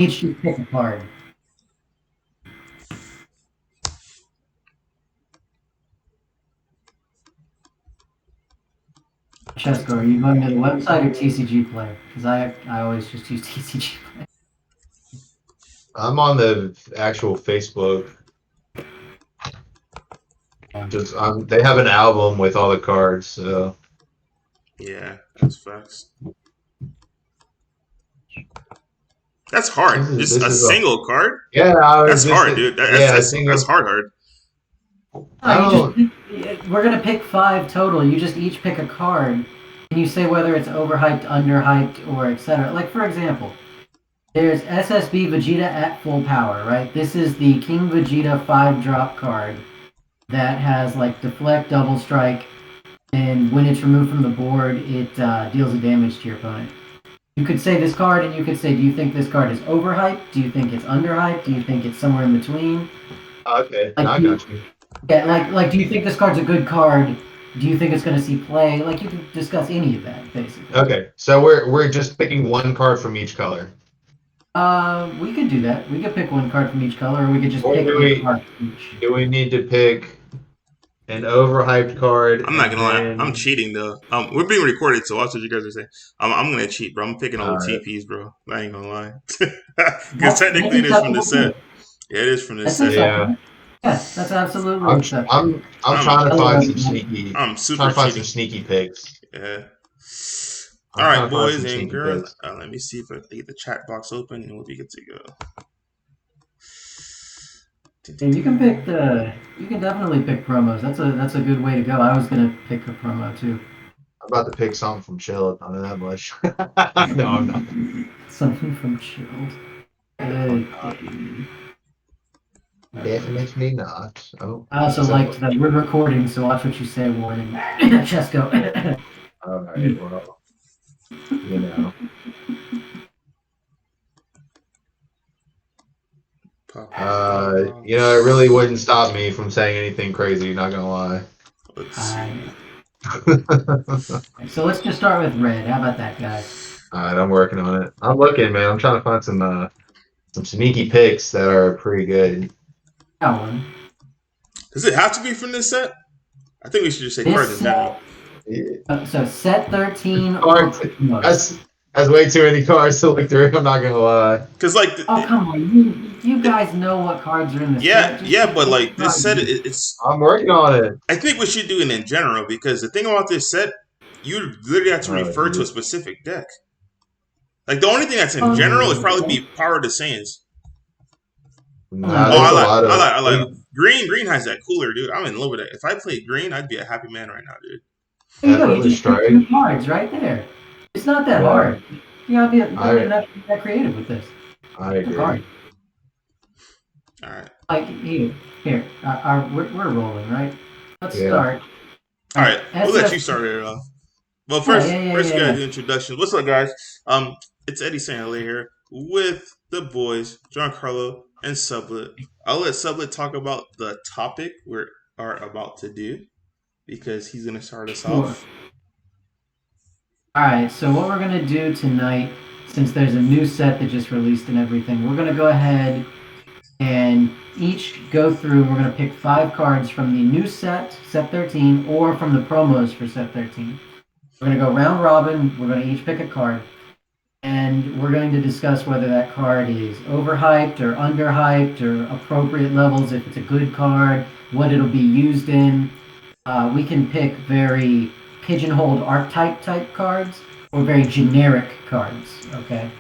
Each should pick a card. Chesco, are you going to the website or TCG Player? Because I always just use TCG Player. I'm on the actual Facebook. Just they have an album with all the cards, so Yeah, that's facts. That's hard. Just a single card. Yeah, that's hard, dude. That's hard. We're gonna pick 5 total. You just each pick a card, and you say whether it's overhyped, underhyped, or etc. Like for example, there's SSB Vegeta at full power, right? This is the King Vegeta 5-drop card that has like deflect, double strike, and when it's removed from the board, it deals a damage to your opponent. You could say this card, and you could say, do you think this card is overhyped? Do you think it's underhyped? Do you think it's somewhere in between? Okay, I got you. Yeah, like, do you think this card's a good card? Do you think it's going to see play? Like, you can discuss any of that, basically. Okay, so we're just picking one card from each color. We could do that. We could pick one card from each color, or we could just pick a card from each. Do we need to pick an overhyped card? I'm not gonna lie, I'm cheating though. We're being recorded, so watch what you guys are saying. I'm gonna cheat, bro. I'm picking all the TPs, bro. I ain't gonna lie, because technically it is from the set. Yeah, it is from the set. Yeah, that's absolutely. I'm trying to find some sneaky. I'm super trying to find cheating. some sneaky picks. Yeah. All right, boys and girls. Let me see if I can get the chat box open, and we'll be good to go. And you can pick you can definitely pick promos. That's a good way to go. I was gonna pick a promo too. I'm about to pick something from Chilled. I don't know that much. No, I'm not. Something from Chilled. Definitely not. Oh. I also liked that we're recording, so watch what you say, Warden. Chesco. All right. Well, you know. It really wouldn't stop me from saying anything crazy, not gonna lie. So let's just start with red. How about that, guys? Alright, I'm working on it. I'm looking, man. I'm trying to find some sneaky picks that are pretty good. Got one. Does it have to be from this set? I think we should just say cards in general. Yeah. So set 13. That's way too many cards to look through. I'm not gonna lie. Cause like, come on, you guys know what cards are in the set. Yeah, but like this set, it's. I'm working on it. I think we should do it in general because the thing about this set, you literally have to refer to a specific deck. Like the only thing that's in general is probably be Power of the Saiyans. I like green has that cooler, dude. I'm in love with that. If I played green, I'd be a happy man right now, dude. You just pick 2 cards right there. It's not that hard. You gotta be that creative with this. I agree. All right. Like here. We're rolling, right? Let's start. All right. We'll let you start it off. Well, first we gotta do introductions. What's up, guys? It's Eddie Hilaire here with the boys, Giancarlo and Sublett. I'll let Sublett talk about the topic we are about to do because he's gonna start us off. Alright, so what we're going to do tonight, since there's a new set that just released and everything, we're going to go ahead and each go through, we're going to pick 5 cards from the new set, set 13, or from the promos for set 13. We're going to go round robin, we're going to each pick a card, and we're going to discuss whether that card is overhyped or underhyped or appropriate levels, if it's a good card, what it'll be used in. We can pick very pigeonholed archetype type cards or very generic cards, okay?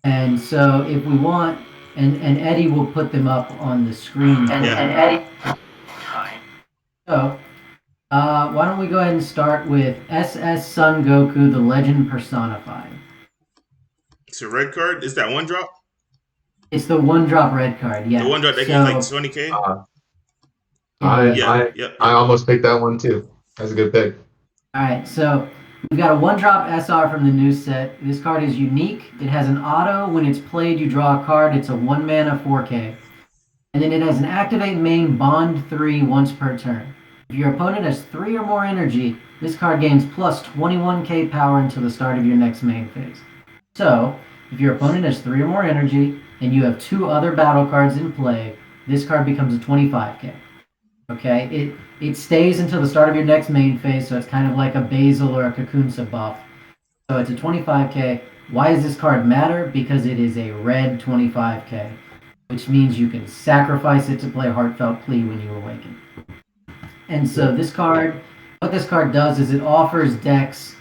And so if we want, and Eddie will put them up on the screen. And Eddie. So, why don't we go ahead and start with SS Son Goku, the Legend Personified. It's a red card? Is that 1-drop? It's the 1-drop red card, yeah. The 1-drop that gets like 20k? I almost picked that one too. That's a good pick. Alright, so we've got a 1-drop SR from the new set. This card is unique. It has an auto. When it's played, you draw a card. It's a 1-mana 4K. And then it has an activate main bond 3 once per turn. If your opponent has 3 or more energy, this card gains plus 21k power until the start of your next main phase. So, If your opponent has 3 or more energy and you have 2 other battle cards in play, this card becomes a 25k. Okay, it stays until the start of your next main phase, so it's kind of like a Basil or a Kakunsa buff. So it's a 25k. Why does this card matter? Because it is a red 25k, which means you can sacrifice it to play Heartfelt Plea when you awaken. And so this card, what this card does is it offers decks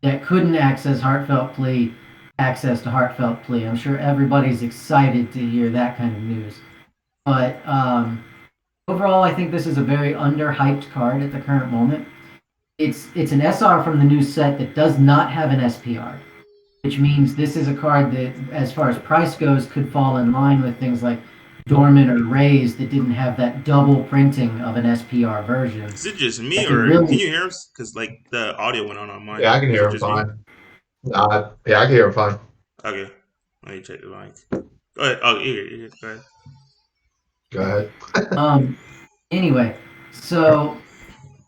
that couldn't access Heartfelt Plea access to Heartfelt Plea. I'm sure everybody's excited to hear that kind of news. But overall, I think this is a very underhyped card at the current moment. It's an SR from the new set that does not have an SPR, which means this is a card that, as far as price goes, could fall in line with things like Dormant or Raise that didn't have that double printing of an SPR version. Is it just me, or can you hear us? Because like the audio went on mine. Yeah, I can hear him fine. Yeah, I can hear him fine. Okay, let me check the mic. Go ahead. Oh, yeah, go ahead. Go ahead. Anyway, so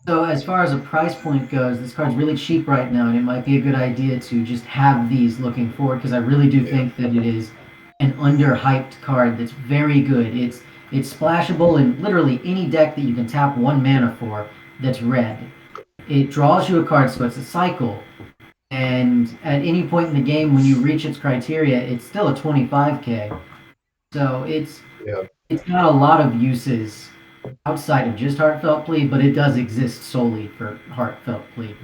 as far as a price point goes, this card's really cheap right now, and it might be a good idea to just have these looking forward, because I really do think that it is an underhyped card that's very good. It's splashable in literally any deck that you can tap 1 mana for that's red. It draws you a card, so it's a cycle. And at any point in the game, when you reach its criteria, it's still a 25k. So it's got a lot of uses outside of just Heartfelt Plea, but it does exist solely for Heartfelt Plea.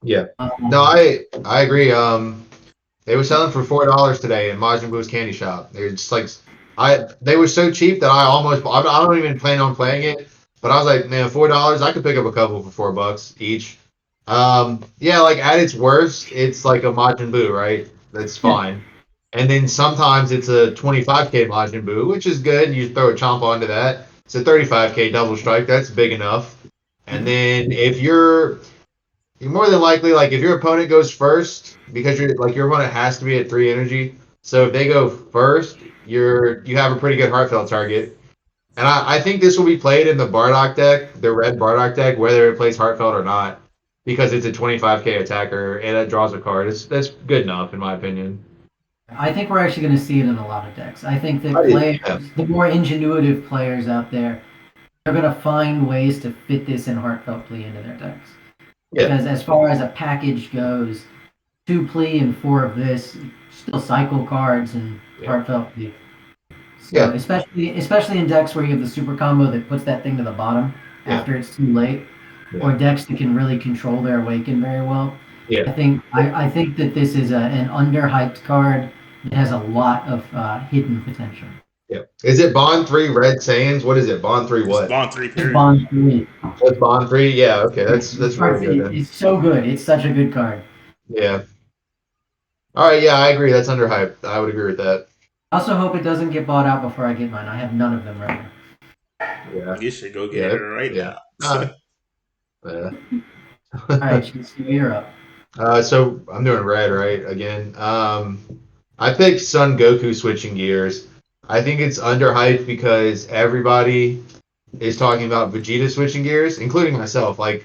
Yeah. No, I agree. They were selling for $4 today in Majin Buu's candy shop. They're just like, they were so cheap that I don't even plan on playing it. But I was like, man, $4, I could pick up a couple for $4 each. Yeah, like at its worst, it's like a Majin Buu, right? That's fine. And then sometimes it's a 25k Majin Buu, which is good. You throw a chomp onto that. It's a 35k double strike. That's big enough. And then if you're more than likely, like if your opponent goes first, because your opponent has to be at 3 energy. So if they go first, you have a pretty good Heartfelt target. And I think this will be played in the Bardock deck, the red Bardock deck, whether it plays Heartfelt or not, because it's a 25k attacker and it draws a card. That's good enough in my opinion. I think we're actually going to see it in a lot of decks. I think that the more ingenuitive players out there, are going to find ways to fit this in Heartfelt Plea into their decks. Because as far as a package goes, 2 Plea and 4 of this, still cycle cards and Heartfelt Plea. So especially in decks where you have the super combo that puts that thing to the bottom after it's too late, or decks that can really control their Awaken very well. Yeah. I think that this is an underhyped card that has a lot of hidden potential. Yeah. Is it Bond 3 Red Saiyans? What is it? Bond 3 what? It's Bond 3 period. Bond 3. What's Bond 3? Yeah, okay. That's really good. It's so good. It's such a good card. Yeah. All right, yeah, I agree. That's underhyped. I would agree with that. I also hope it doesn't get bought out before I get mine. I have none of them right now. Yeah. You should go get it right now. All right, you're up. So I'm doing red, right? Again. I picked Son Goku switching gears. I think it's underhyped because everybody is talking about Vegeta switching gears, including myself. Like,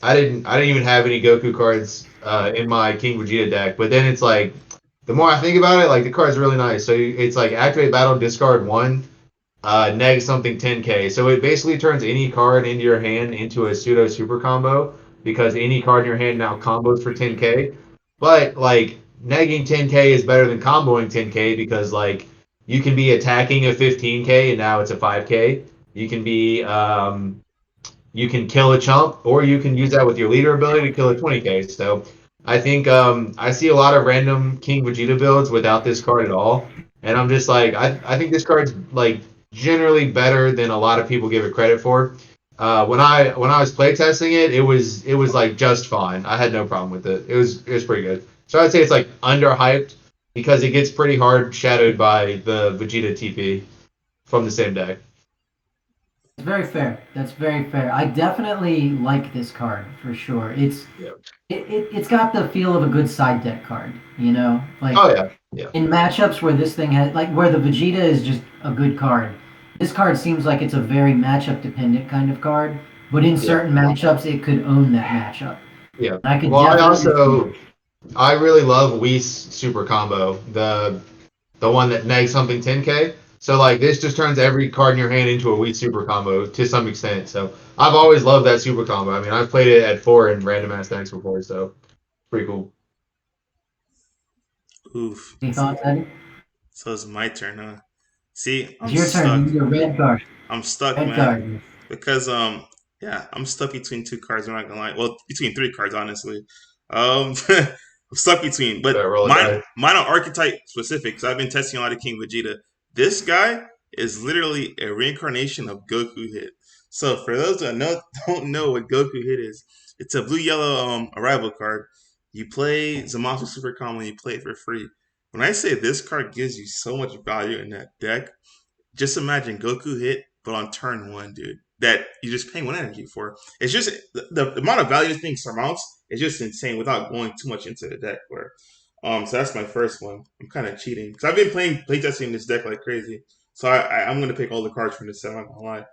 I didn't even have any Goku cards in my King Vegeta deck, but then it's like, the more I think about it, like the card's really nice. So it's like activate battle, discard 1, neg something 10k. So it basically turns any card into your hand into a pseudo super combo because any card in your hand now combos for 10k. But like negging 10k is better than comboing 10k because like you can be attacking a 15k and now it's a 5k. You can be you can kill a chump, or you can use that with your leader ability to kill a 20k. So I think I see a lot of random King Vegeta builds without this card at all, and I'm just like I think this card's like generally better than a lot of people give it credit for. When I was playtesting it, it was like just fine. I had no problem with it. It was pretty good. So I'd say it's like underhyped because it gets pretty hard shadowed by the Vegeta TP from the same deck. It's very fair. That's very fair. I definitely like this card for sure. It's got the feel of a good side deck card, you know? Like in matchups where this thing has like where the Vegeta is just a good card. This card seems like it's a very matchup dependent kind of card, but in certain matchups it could own that matchup. Yeah. I I really love Whis Super Combo, the one that negs something 10k. So like this just turns every card in your hand into a Whis Super Combo to some extent. So I've always loved that Super Combo. I mean, I've played it at 4 in random ass decks before, so pretty cool. Oof. Any thoughts, Eddie? So it's my turn, huh? See, I'm It's your turn. stuck. You need a red card. I'm stuck, Red man. card. Because yeah, I'm stuck between 2 cards. I'm not gonna lie. Well, between 3 cards, honestly. I'm stuck between, but mine are archetype specific. So I've been testing a lot of King Vegeta. This guy is literally a reincarnation of Goku Hit. So for those that don't know what Goku Hit is, it's a blue yellow arrival card. You play Zamasu Super Combo and you play it for free. When I say this card gives you so much value in that deck, just imagine Goku Hit, but on turn 1, dude. That you're just paying 1 energy for. It's just the amount of value this thing surmounts is just insane without going too much into the deck. So that's my first one. I'm kind of cheating because I've been playtesting this deck like crazy. So I'm gonna pick all the cards from this set. I'm not gonna lie.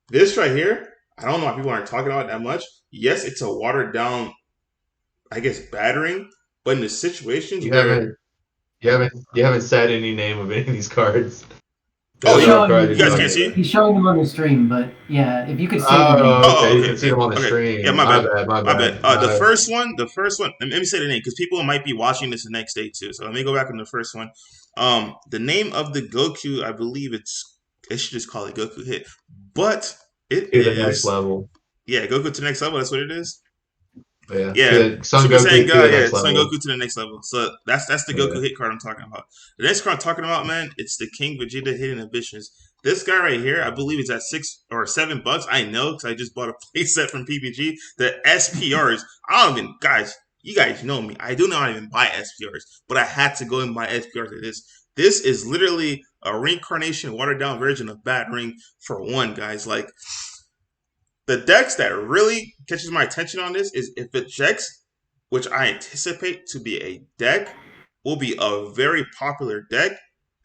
This right here, I don't know why people aren't talking about it that much. Yes, it's a watered down, I guess, battering, but in the situations you haven't said any name of any of these cards. Oh, you guys can't see? He's showing them on the stream, but yeah, if you could see the name. Okay. You can see them on the stream. Yeah, my bad. My bad. The first one, let me say the name because people might be watching this the next day too. So let me go back on the first one. The name of the Goku, I believe it should just call it Goku Hit. But it is the next level. Yeah, Goku to the next level, that's what it is. Yeah. Son Goku Son Goku to the next level. So that's the Goku Hit card I'm talking about. The next card I'm talking about, man, it's the King Vegeta Hidden Ambitions. This guy right here, I believe it's at $6 or $7. I know because I just bought a playset from PPG. The SPRs, guys, you guys know me. I do not even buy SPRs, but I had to go and buy SPRs of this. This is literally a reincarnation, watered down version of Bat Ring for 1, guys. Like, the decks that really catches my attention on this is if it checks, which I anticipate to be a deck, will be a very popular deck.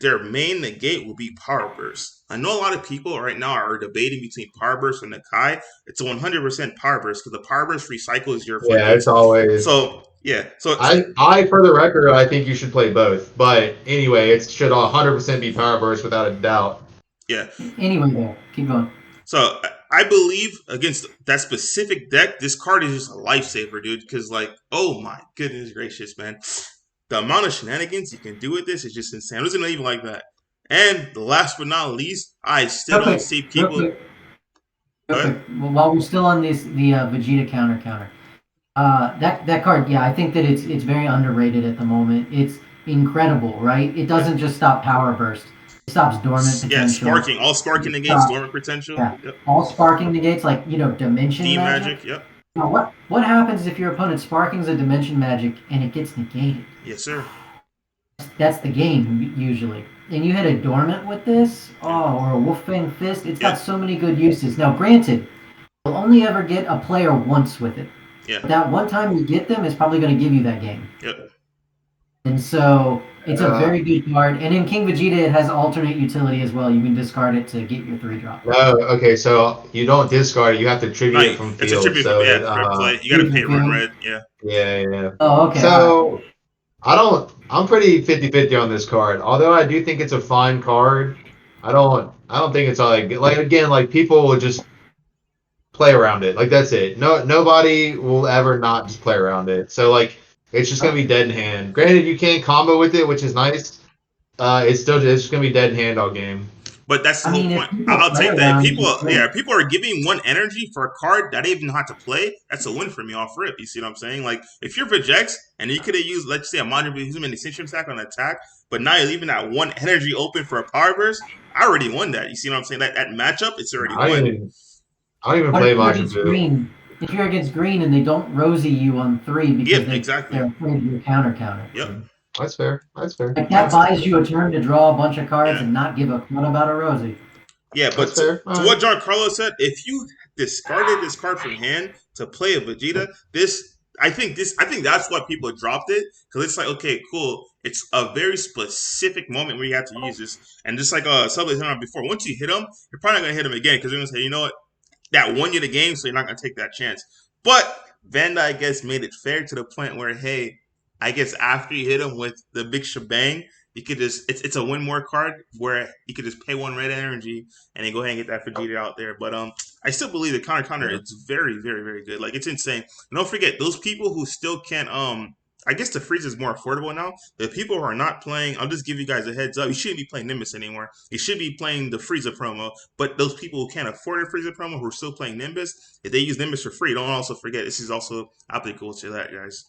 Their main negate will be Power Burst. I know a lot of people right now are debating between Power Burst and Nakai. It's a 100% Power Burst because the Power Burst recycles your. Yeah, it's always. So yeah. So I, for the record, I think you should play both. But anyway, it should 100% be Power Burst without a doubt. Yeah. Anyway, though, keep going. So I believe against that specific deck, this card is just a lifesaver, dude. Because oh my goodness gracious, man, the amount of shenanigans you can do with this is just insane. It wasn't even like that. And the last but not least, I still don't see people. Well, while we're still on the Vegeta counter, that card, yeah, I think that it's very underrated at the moment. It's incredible, right? It doesn't just stop Power Burst. Stops dormant potential. Yeah, sparking. All sparking negates dormant potential. Yeah. Yep. All sparking negates, like, dimension magic. Yep. Now, what happens if your opponent sparkings a dimension magic and it gets negated? Yes, sir. That's the game, usually. And you hit a dormant with this, or a Wolfang Fist, it's got so many good uses. Now, granted, you'll only ever get a player once with it. Yeah. But that one time you get them is probably going to give you that game. Yep. And so it's a very good card. And in King Vegeta, it has alternate utility as well. You can discard it to get your 3-drop. No, okay, so you don't discard it. You have to tribute it from field. It's a tribute so from play. You got to pay run red. Yeah. Yeah. Oh, okay. So I'm pretty 50-50 on this card. Although I do think it's a fine card, I don't think it's like people will just play around it. Like, that's it. Nobody will ever not just play around it. So it's just gonna be dead in hand. Granted, you can't combo with it, which is nice. It's just gonna be dead in hand all game. But that's the whole point. I'll take that. People are giving 1 energy for a card that they even have to play. That's a win for me off rip. You see what I'm saying? Like, if you're Bojack and you could have used, let's say, a Majin Buu, an extension attack on attack, but now you're leaving that 1 energy open for a Power Burst, I already won that. You see what I'm saying? That matchup, it's already won. I don't even play Majin Buu. If you're against green and they don't rosy you on 3 because they're afraid of your counter. Yep. That's fair. Like, that buys you a turn to draw a bunch of cards and not give a crud about a rosy. Yeah, but to what Giancarlo said, if you discarded this card from hand to play a Vegeta, I think that's why people dropped it, because it's like, okay, cool. It's a very specific moment where you have to use this, and just like Sublett hit on before, once you hit him, you're probably not gonna hit him again because you're gonna say, you know what, that won you the game, so you're not gonna take that chance. But Vanda, I guess, made it fair to the point where, hey, I guess after you hit him with the big shebang, you could just it's a win more card where you could just pay 1 red energy and then go ahead and get that Vegeta out there. But I still believe the counter is very, very, very good. Like it's insane. And don't forget those people who still can't I guess the freeze is more affordable now. The people who are not playing, I'll just give you guys a heads up. You shouldn't be playing Nimbus anymore. You should be playing the Frieza promo. But those people who can't afford a Frieza promo who are still playing Nimbus, if they use Nimbus for free, don't also forget this is also applicable to that, guys.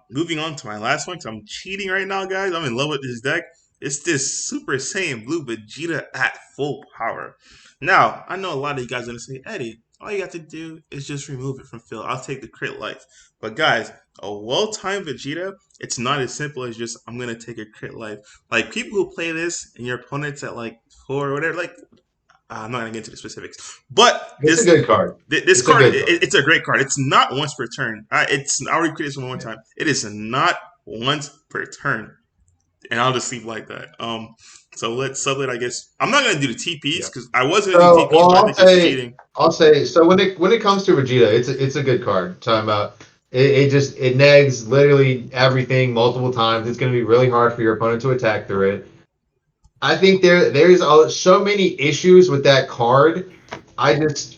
Moving on to my last one, because I'm cheating right now, guys. I'm in love with this deck. It's this Super Saiyan Blue Vegeta at full power. Now, I know a lot of you guys are going to say, Eddie, all you got to do is just remove it from field. I'll take the crit life. But guys, a well-timed Vegeta, it's not as simple as just, I'm going to take a crit life. Like, people who play this and your opponent's at like 4 or whatever, like, I'm not going to get into the specifics. But it's a good card. This card, it's a great card. It's not once per turn. I'll repeat this one more time. It is not once per turn. And I'll just leave like that. So let's Sublett, I guess. I'm not gonna do the TPs because I wasn't doing TPs, but I think it's cheating. I'll say so when it comes to Vegeta, it's a good card. Talking about it negs literally everything multiple times. It's gonna be really hard for your opponent to attack through it. I think there's so many issues with that card. That's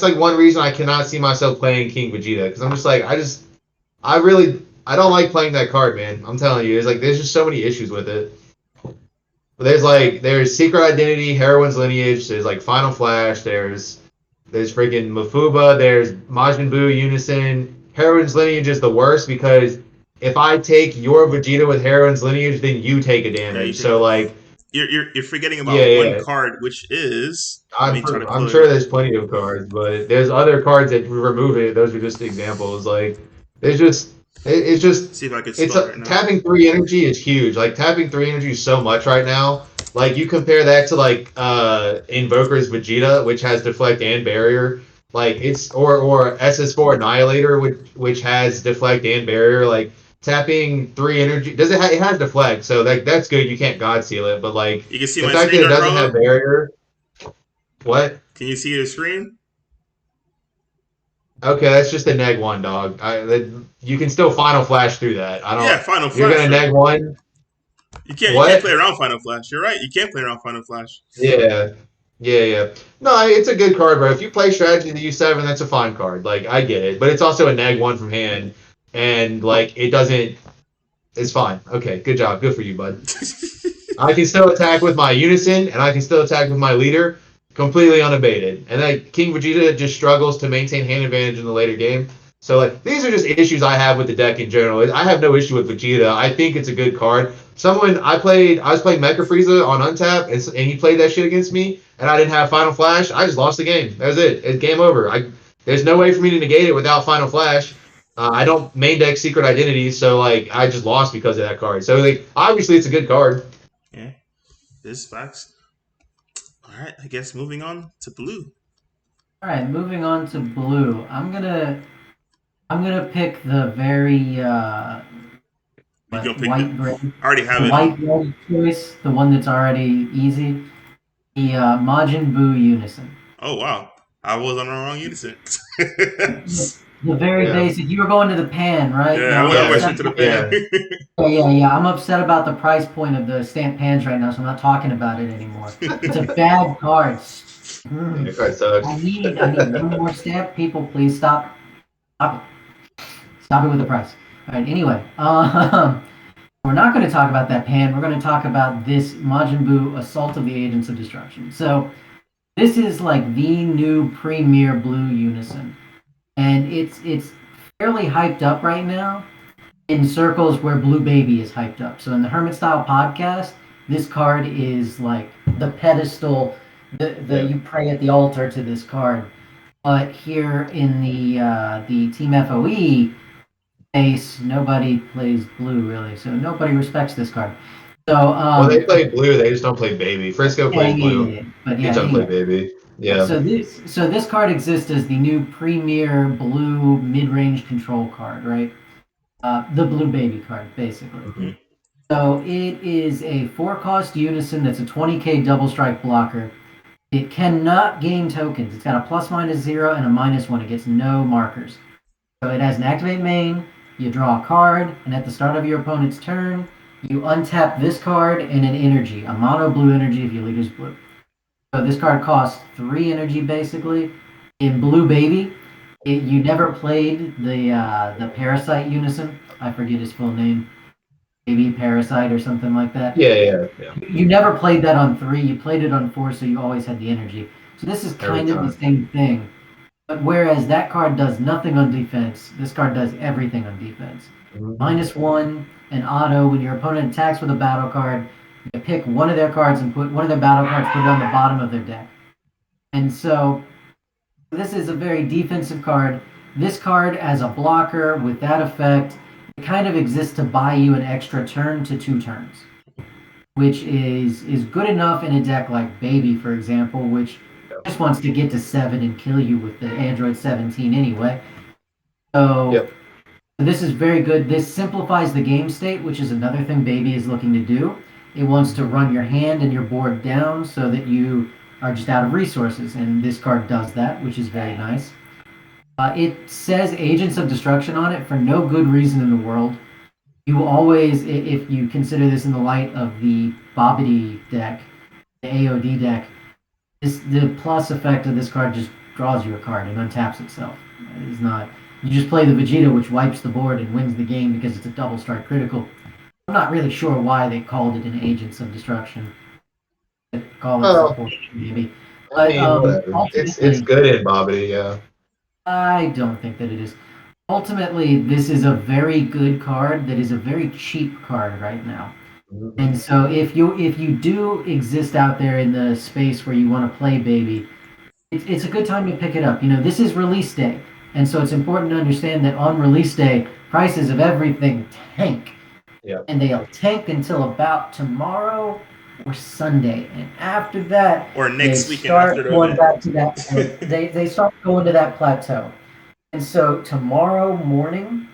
like one reason I cannot see myself playing King Vegeta, because I'm just like I don't like playing that card, man. I'm telling you, there's just so many issues with it. There's Secret Identity, Heroine's Lineage, there's like Final Flash, there's freaking Mafuba, there's Majin Buu Unison. Heroine's Lineage is the worst because if I take your Vegeta with Heroine's Lineage, then you take a damage. So like you're forgetting about one card, which is I'm sure there's plenty of cards, but there's other cards that remove it. Those are just examples. Like there's just it's just see if I can tapping 3 energy is huge. Like tapping 3 energy is so much right now. Like you compare that to like Invoker's Vegeta, which has deflect and barrier. Like it's or SS4 Annihilator, which has deflect and barrier. Like tapping 3 energy it has deflect, so that's good. You can't God Seal it, but like you can see the my fact screen that it doesn't have barrier. What? Can you see the screen? Okay, that's just a neg 1, dog. You can still Final Flash through that. I don't. Yeah, Final Flash. You're gonna neg 1. You can't play around Final Flash. You're right. You can't play around Final Flash. Yeah. No, it's a good card, bro. If you play strategy to use 7, that's a fine card. Like I get it, but it's also a neg 1 from hand, and like it doesn't. It's fine. Okay, good job. Good for you, bud. I can still attack with my Unison, and I can still attack with my leader. Completely unabated. And like King Vegeta just struggles to maintain hand advantage in the later game. So like these are just issues I have with the deck in general. I have no issue with Vegeta. I think it's a good card. I was playing Mecha Frieza on Untap, and he played that shit against me, and I didn't have Final Flash. I just lost the game. That was it. It's game over. There's no way for me to negate it without Final Flash. I don't main deck Secret Identity, so like I just lost because of that card. So like obviously it's a good card. Yeah, this facts. All right, I guess moving on to blue. All right, moving on to blue. I'm gonna pick the very white gray. I already have it. White gray choice, the one that's already easy. The Majin Buu Unison. Oh wow, I was on the wrong Unison. The very basic. You were going to the pan, right? Yeah, I went to the pan. Yeah. I'm upset about the price point of the stamped pans right now, so I'm not talking about it anymore. It's a bad card. That card sucks. I need one more stamp. People, please stop it. Stop it with the price. All right. Anyway, we're not going to talk about that pan. We're going to talk about this Majin Buu Assault of the Agents of Destruction. So this is like the new premier blue Unison. And it's fairly hyped up right now in circles where Blue Baby is hyped up. So in the Hermit Style podcast, this card is like the pedestal. You pray at the altar to this card. But here in the Team FOE space, nobody plays blue really, so nobody respects this card. So well, they play blue. They just don't play baby. Frisco plays blue. But he doesn't play baby. Yeah. So this card exists as the new premier blue mid-range control card, right? The Blue Baby card, basically. Mm-hmm. So it is a 4-cost Unison that's a 20k double strike blocker. It cannot gain tokens. It's got a ±0 and a -1. It gets no markers. So it has an activate main, You draw a card, and at the start of your opponent's turn, you untap this card and an energy, a mono blue energy if your leader's blue. So this card costs 3 energy basically. In Blue Baby, you never played the Parasite Unison. I forget his full name. Baby Parasite or something like that. Yeah. You never played that on 3. You played it on 4, so you always had the energy. So this is kind of the same thing. But whereas that card does nothing on defense, this card does everything on defense. -1 and auto when your opponent attacks with a battle card, you pick one of their cards and put one of their battle cards, put it on the bottom of their deck. And so this is a very defensive card. This card as a blocker with that effect, it kind of exists to buy you an extra turn to 2 turns, which is good enough in a deck like Baby, for example, which just wants to get to 7 and kill you with the Android 17 anyway. So this is very good. This simplifies the game state, which is another thing Baby is looking to do. It wants to run your hand and your board down so that you are just out of resources, and this card does that, which is very nice. It says Agents of Destruction on it for no good reason in the world. You always, if you consider this in the light of the Bobbity deck, the AOD deck, the plus effect of this card just draws you a card and untaps itself. It's not. You just play the Vegeta, which wipes the board and wins the game because it's a double strike critical. I'm not really sure why they called it an Agents of Destruction. Call it support, maybe. But, it's good in Bobbity, yeah. I don't think that it is. Ultimately, this is a very good card that is a very cheap card right now. And so if you do exist out there in the space where you want to play Baby, it's a good time to pick it up. This is release day. And so it's important to understand that on release day, prices of everything tank. Yeah. And they'll tank until about tomorrow or Sunday. And after that, or next weekend start going back to that. they start going to that plateau. And so tomorrow morning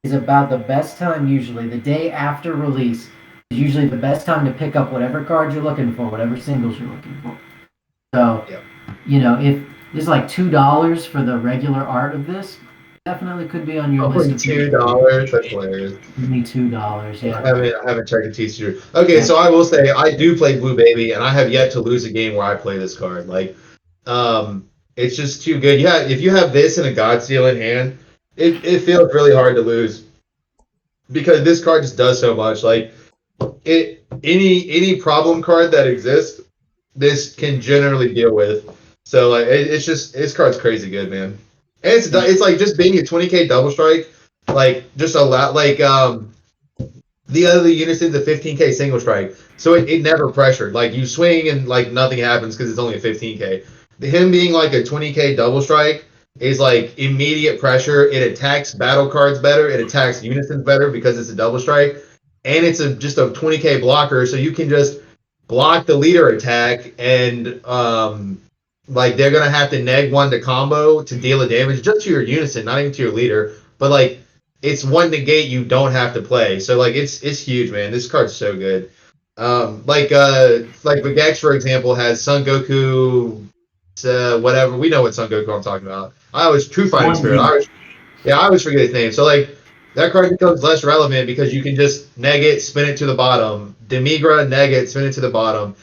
is about the best time usually. The day after release is usually the best time to pick up whatever card you're looking for, whatever singles you're looking for. So, if there's like $2 for the regular art of this, definitely could be on your list of $2. That's hilarious. Only $2, yeah. I haven't checked the teaser. Okay, so I will say I do play Blue Baby, and I have yet to lose a game where I play this card. It's just too good. Yeah, if you have this and a Godseal in hand, it feels really hard to lose because this card just does so much. Any problem card that exists, this can generally deal with. So it's just this card's crazy good, man. And it's like just being a 20k double strike, just a lot the other unison's a 15k single strike, so it never pressured. You swing and nothing happens because it's only a 15k. Him being a 20k double strike is immediate pressure. It attacks battle cards better. It attacks unisons better because it's a double strike, and it's just a 20k blocker, so you can just block the leader attack and they're gonna have to neg 1 to combo to deal the damage just to your unison, not even to your leader. But it's one negate you don't have to play. So it's huge, man. This card's so good. Bojack, for example, has Son Goku, whatever. We know what Son Goku I'm talking about. True Fighting Spirit. I always forget his name. So that card becomes less relevant because you can just neg it, spin it to the bottom. Demigra, neg it, spin it to the bottom.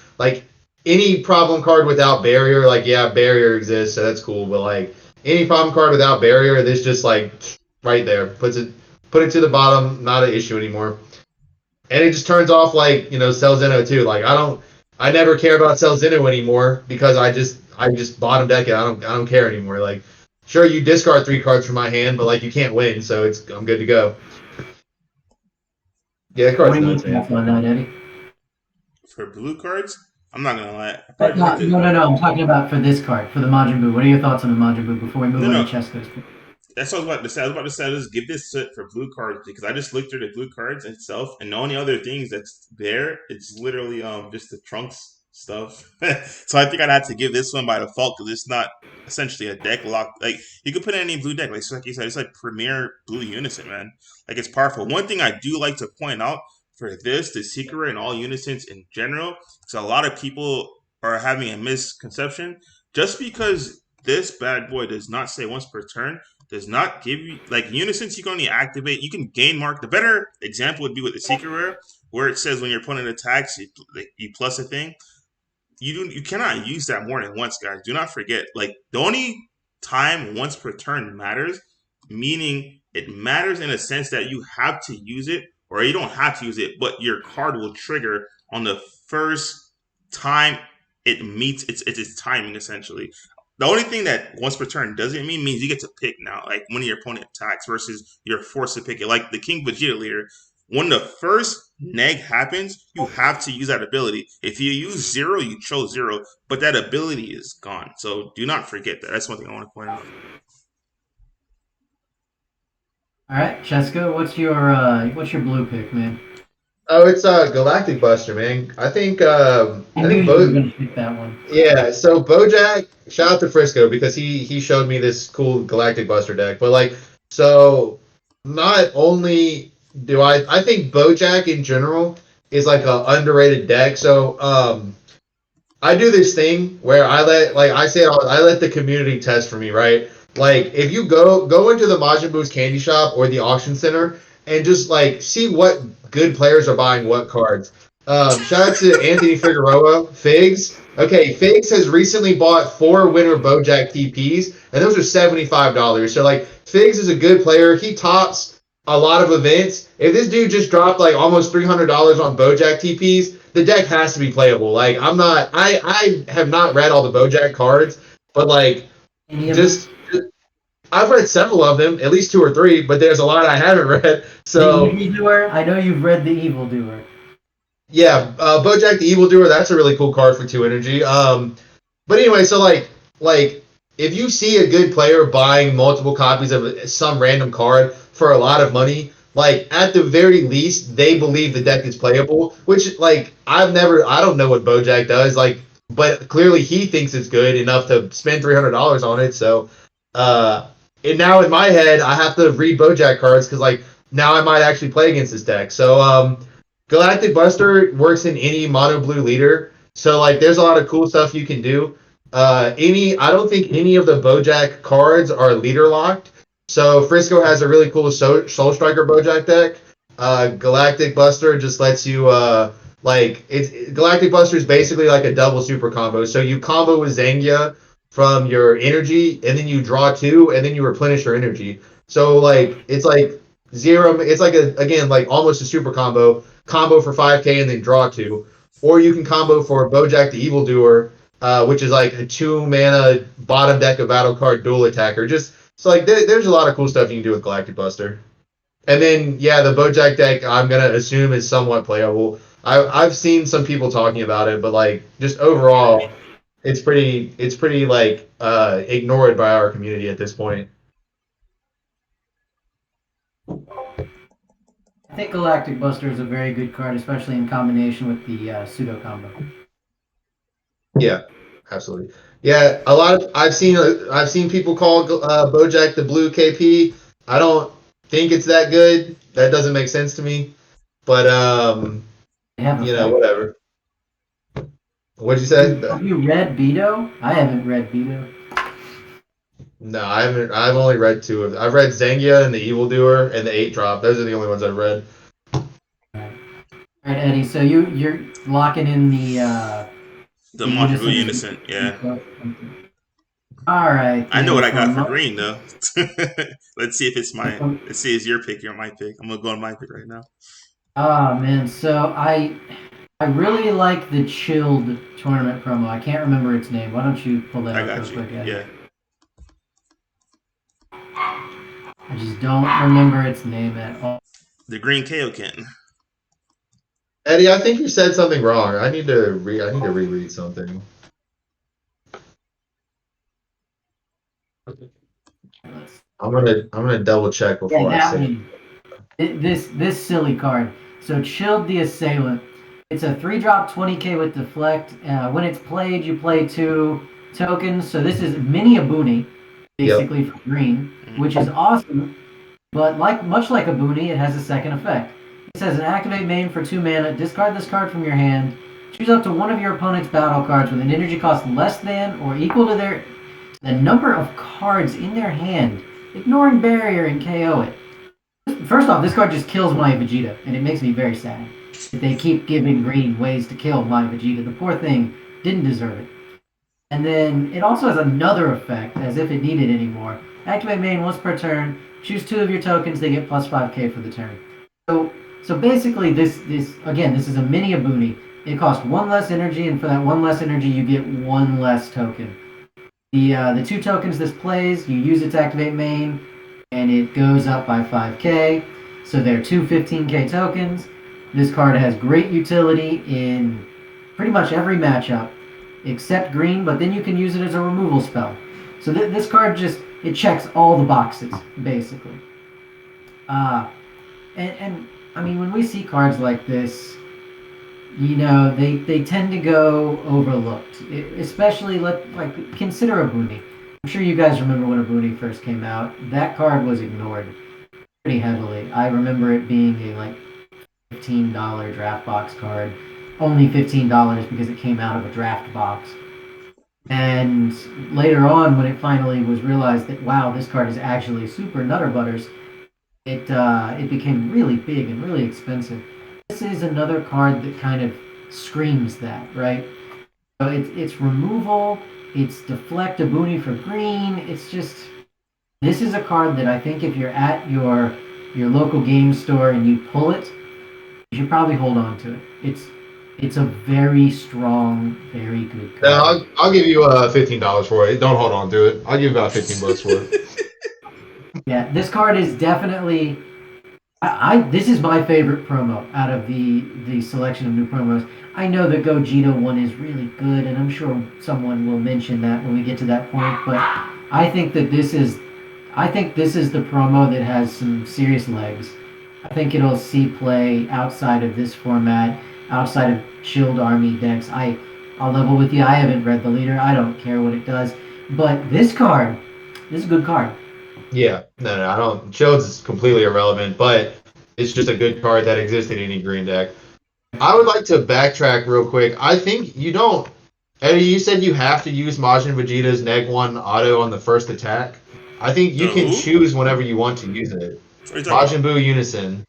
Any problem card without barrier, barrier exists, so that's cool. But any problem card without barrier, this just right there put it to the bottom, not an issue anymore. And it just turns off Cell Zeno too. I never care about Cell Zeno anymore because I just bottom deck it. I don't care anymore. Sure, you discard 3 cards from my hand, but you can't win, so I'm good to go. Yeah, that card's nuts, man. On that, Eddie? For blue cards, I'm not gonna lie. No. I'm talking about for this card, for the Majin Buu. What are your thoughts on the Majin Buu before we move on to Chesco's? That's what I was about to say. I was about to say, just give this set for blue cards because I just looked through the blue cards itself, and the only other things that's there, it's literally just the Trunks stuff. So I think I'd have to give this one by default because it's not essentially a deck lock. You could put in any blue deck, like you said, it's premier blue unison, man. It's powerful. One thing I do like to point out for the Secret and all unisons in general, because a lot of people are having a misconception. Just because this bad boy does not say once per turn does not give you like Unisynth. You can only activate. You can gain mark. The better example would be with the Secret Rare, where it says when your opponent attacks, you plus a thing. You cannot use that more than once, guys. Do not forget. Like the only time once per turn matters, meaning it matters in a sense that you have to use it, or you don't have to use it, but your card will trigger on the first time it meets its timing essentially. The only thing that once per turn doesn't means you get to pick now, like when your opponent attacks versus you're forced to pick it. Like the King Vegeta leader, when the first neg happens, you have to use that ability. If you use 0, you chose 0, but that ability is gone. So do not forget that. That's one thing I want to point out. All right, Cheska, what's your blue pick, man? Oh, it's Galactic Buster, man. I think I think you were gonna pick that one. Yeah, so Bojack, shout out to Frisco because he showed me this cool Galactic Buster deck. But like, so not only do I think Bojack in general is like a underrated deck. So I do this thing where I let the community test for me, right? Like if you go into the Majin Boo's candy shop or the auction center and just like see what good players are buying what cards. Shout out to Anthony Figueroa, Figs. Okay, Figs has recently bought 4 winner Bojack TPs, and those are $75. So like Figs is a good player. He tops a lot of events. If this dude just dropped like almost $300 on Bojack TPs, the deck has to be playable. Like I have not read all the Bojack cards, but like just I've read several of them, at least 2 or 3, but there's a lot I haven't read. So the Evildoer, I know you've read the Evildoer. Yeah, Bojack the Evildoer, that's a really cool card for 2 energy. But anyway, so like if you see a good player buying multiple copies of some random card for a lot of money, like at the very least they believe the deck is playable, which like I don't know what Bojack does, like, but clearly he thinks it's good enough to spend $300 on it. So and now in my head I have to read Bojack cards because like now I might actually play against this deck. So Galactic Buster works in any mono blue leader, so like there's a lot of cool stuff you can do. I don't think any of the Bojack cards are leader locked. So Frisco has a really cool Soul Striker Bojack deck. Galactic Buster just lets you Galactic Buster is basically like a double super combo. So you combo with Zangia from your energy, and then you draw 2, and then you replenish your energy. So like it's like 0. It's like like almost a super combo for 5k and then draw 2, or you can combo for Bojack the Evildoer, which is like a 2 mana bottom deck of battle card dual attacker. Just so like there's a lot of cool stuff you can do with Galactic Buster. And then yeah, the Bojack deck I'm gonna assume is somewhat playable. I've seen some people talking about it, but like just overall, it's pretty like ignored by our community at this point. I think Galactic Buster is a very good card, especially in combination with the pseudo combo. Yeah, absolutely. Yeah, I've seen people call Bojack the blue KP. I don't think it's that good. That doesn't make sense to me. But whatever. What'd you say? Have you read Beto? I haven't read Beto. No, I haven't. I've only read 2 of them. I've read Zangia and the Evildoer and the 8-drop. Those are the only ones I've read. All right, Eddie. So you're locking in the Majin Buu Unison, yeah. All right. I know what I got for green though. Let's see if it's mine. Let's see if it's your pick or my pick. I'm gonna go on my pick right now. Oh man, so I really like the Chilled tournament promo. I can't remember its name. Why don't you pull that up real quick, Eddie? Yeah. I just don't remember its name at all. The Green Kaioken. Eddie, I think you said something wrong. I need to reread something. I'm gonna double check before I say it. This silly card. So Chilled the Assailant. It's a 3-drop 20k with Deflect. When it's played, you play 2 tokens. So this is mini Abuni, basically for green, which is awesome. But much like Abuni, it has a second effect. It says an activate main for 2 mana. Discard this card from your hand. Choose up to one of your opponent's battle cards with an energy cost less than or equal to the number of cards in their hand ignoring barrier and KO it. First off, this card just kills my Vegeta, and it makes me very sad that they keep giving green ways to kill my Vegeta. The poor thing didn't deserve it. And then it also has another effect, as if it needed any more. Activate main once per turn. Choose 2 of your tokens. They get plus 5k for the turn. So basically, this is a mini Abuni. It costs 1 less energy, and for that 1 less energy, you get 1 less token. The 2 tokens this plays, you use it to activate main, and it goes up by 5k. So there are 2 15k tokens. This card has great utility in pretty much every matchup, except green, but then you can use it as a removal spell. So this card it checks all the boxes, basically. And I mean, when we see cards like this, they tend to go overlooked. Especially, consider Abuni. I'm sure you guys remember when Abuni first came out. That card was ignored pretty heavily. I remember it being a $15 draft box card. Only $15 because it came out of a draft box. And later on, when it finally was realized that, wow, this card is actually super Nutter Butters, it became really big and really expensive. This is another card that kind of screams that, right? So it's removal, it's deflect Abuni for green. It's just, this is a card that I think if you're at your local game store and you pull it, you should probably hold on to it. It's a very strong, very good card. Yeah, I'll give you $15 for it. Don't hold on to it. I'll give you about $15 for it. Yeah, this card is definitely. This is my favorite promo out of the selection of new promos. I know the Gogeta one is really good, and I'm sure someone will mention that when we get to that point. But I think this is the promo that has some serious legs. I think it'll see play outside of this format, outside of Shield Army decks. I'll level with you. I haven't read the leader. I don't care what it does. But this is a good card. Yeah, no, I don't. Shields is completely irrelevant, but it's just a good card that exists in any green deck. I would like to backtrack real quick. I think you don't. Eddie, you said you have to use Majin Vegeta's Neg 1 auto on the first attack. I think you can choose whenever you want to use it. Majin Buu Unison.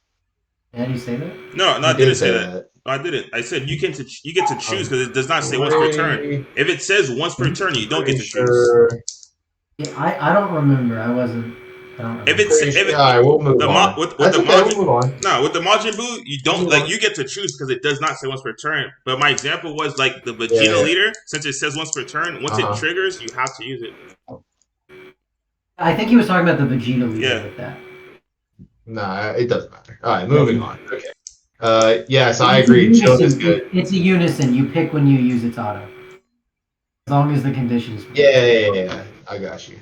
Did you say that? No, I didn't say that. I didn't. I said you get to choose because it does not say once per turn. If it says once per turn, you don't get to choose. Yeah, I don't remember. I don't remember. We'll move on. With the Majin Buu, you don't you get to choose because it does not say once per turn. But my example was the Vegeta leader, since it says once per turn, once it triggers, you have to use it. I think he was talking about the Vegeta leader with that. Nah, it doesn't matter. All right, moving on. Okay. Yes, I agree. Shield is good. It's a unison. You pick when you use its auto. As long as the conditions. Yeah. I got you.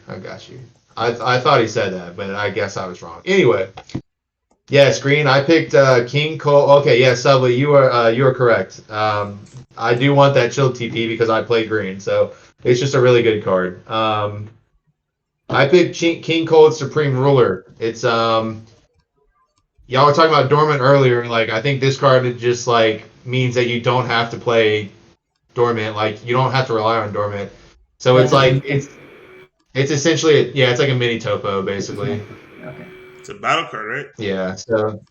I thought he said that, but I guess I was wrong. Anyway, yes, green. I picked King Cole. Okay, yeah, Sublett, you are correct. I do want that Shield TP because I play green, so it's just a really good card. I picked King Cold Supreme Ruler. It's y'all were talking about Dormant earlier. I think this card just means that you don't have to play Dormant. You don't have to rely on Dormant. So it's essentially it's like a mini topo basically. Okay. It's a battle card, right? Yeah. So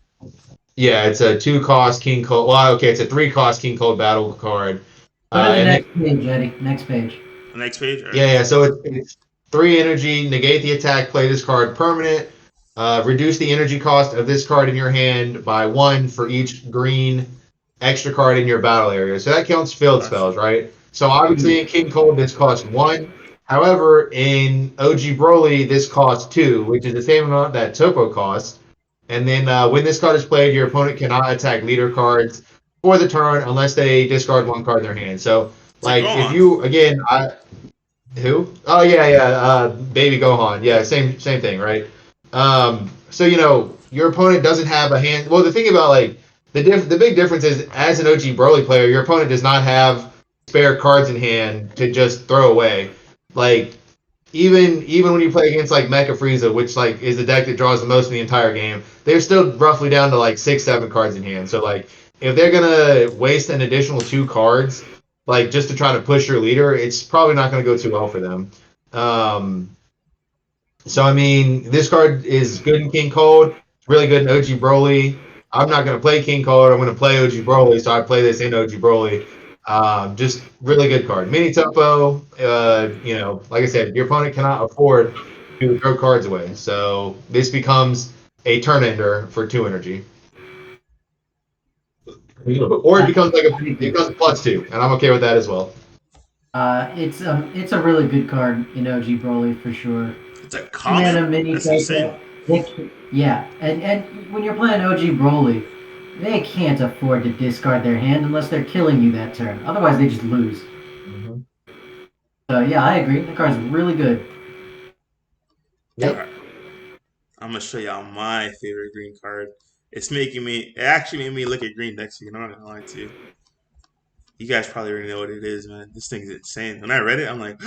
it's a 2-cost King Cold. Well, okay, it's a 3-cost King Cold battle card. Go to the next page, Eddie. Next page. The next page. Right. Yeah. So it's 3 energy. Negate the attack. Play this card permanent. Reduce the energy cost of this card in your hand by 1 for each green extra card in your battle area. So that counts field spells, right? So obviously in King Cold this costs 1. However, in OG Broly this costs 2, which is the same amount that Topo costs. And then when this card is played, your opponent cannot attack leader cards for the turn unless they discard 1 card in their hand. So if you who? Oh yeah. Baby Gohan. Yeah, same thing, right? So your opponent doesn't have a hand. Well, the thing about the big difference is as an OG Broly player, your opponent does not have spare cards in hand to just throw away. Even when you play against Mecha Frieza, which is the deck that draws the most in the entire game, they're still roughly down to 6-7 cards in hand. So if they're gonna waste an additional 2 cards just to try to push your leader, it's probably not gonna go too well for them. So I mean, this card is good in King Cold. It's really good in OG Broly. I'm not going to play King Cold. I'm going to play OG Broly, so I play this in OG Broly. Just really good card. Mini Topo. Like I said, your opponent cannot afford to throw cards away, so this becomes a turn ender for 2 energy, or it becomes it becomes +2, and I'm okay with that as well. It's a really good card in OG Broly for sure. It's a 2 mana common? mini That's insane. Yeah, and when you're playing OG Broly, they can't afford to discard their hand unless they're killing you that turn. Otherwise, they just lose. Mm-hmm. So yeah, I agree. The card's really good. Yep. Right. I'm gonna show y'all my favorite green card. It actually made me look at green decks. I'm not gonna lie to you. You guys probably already know what it is, man. This thing's insane. When I read it, I'm like,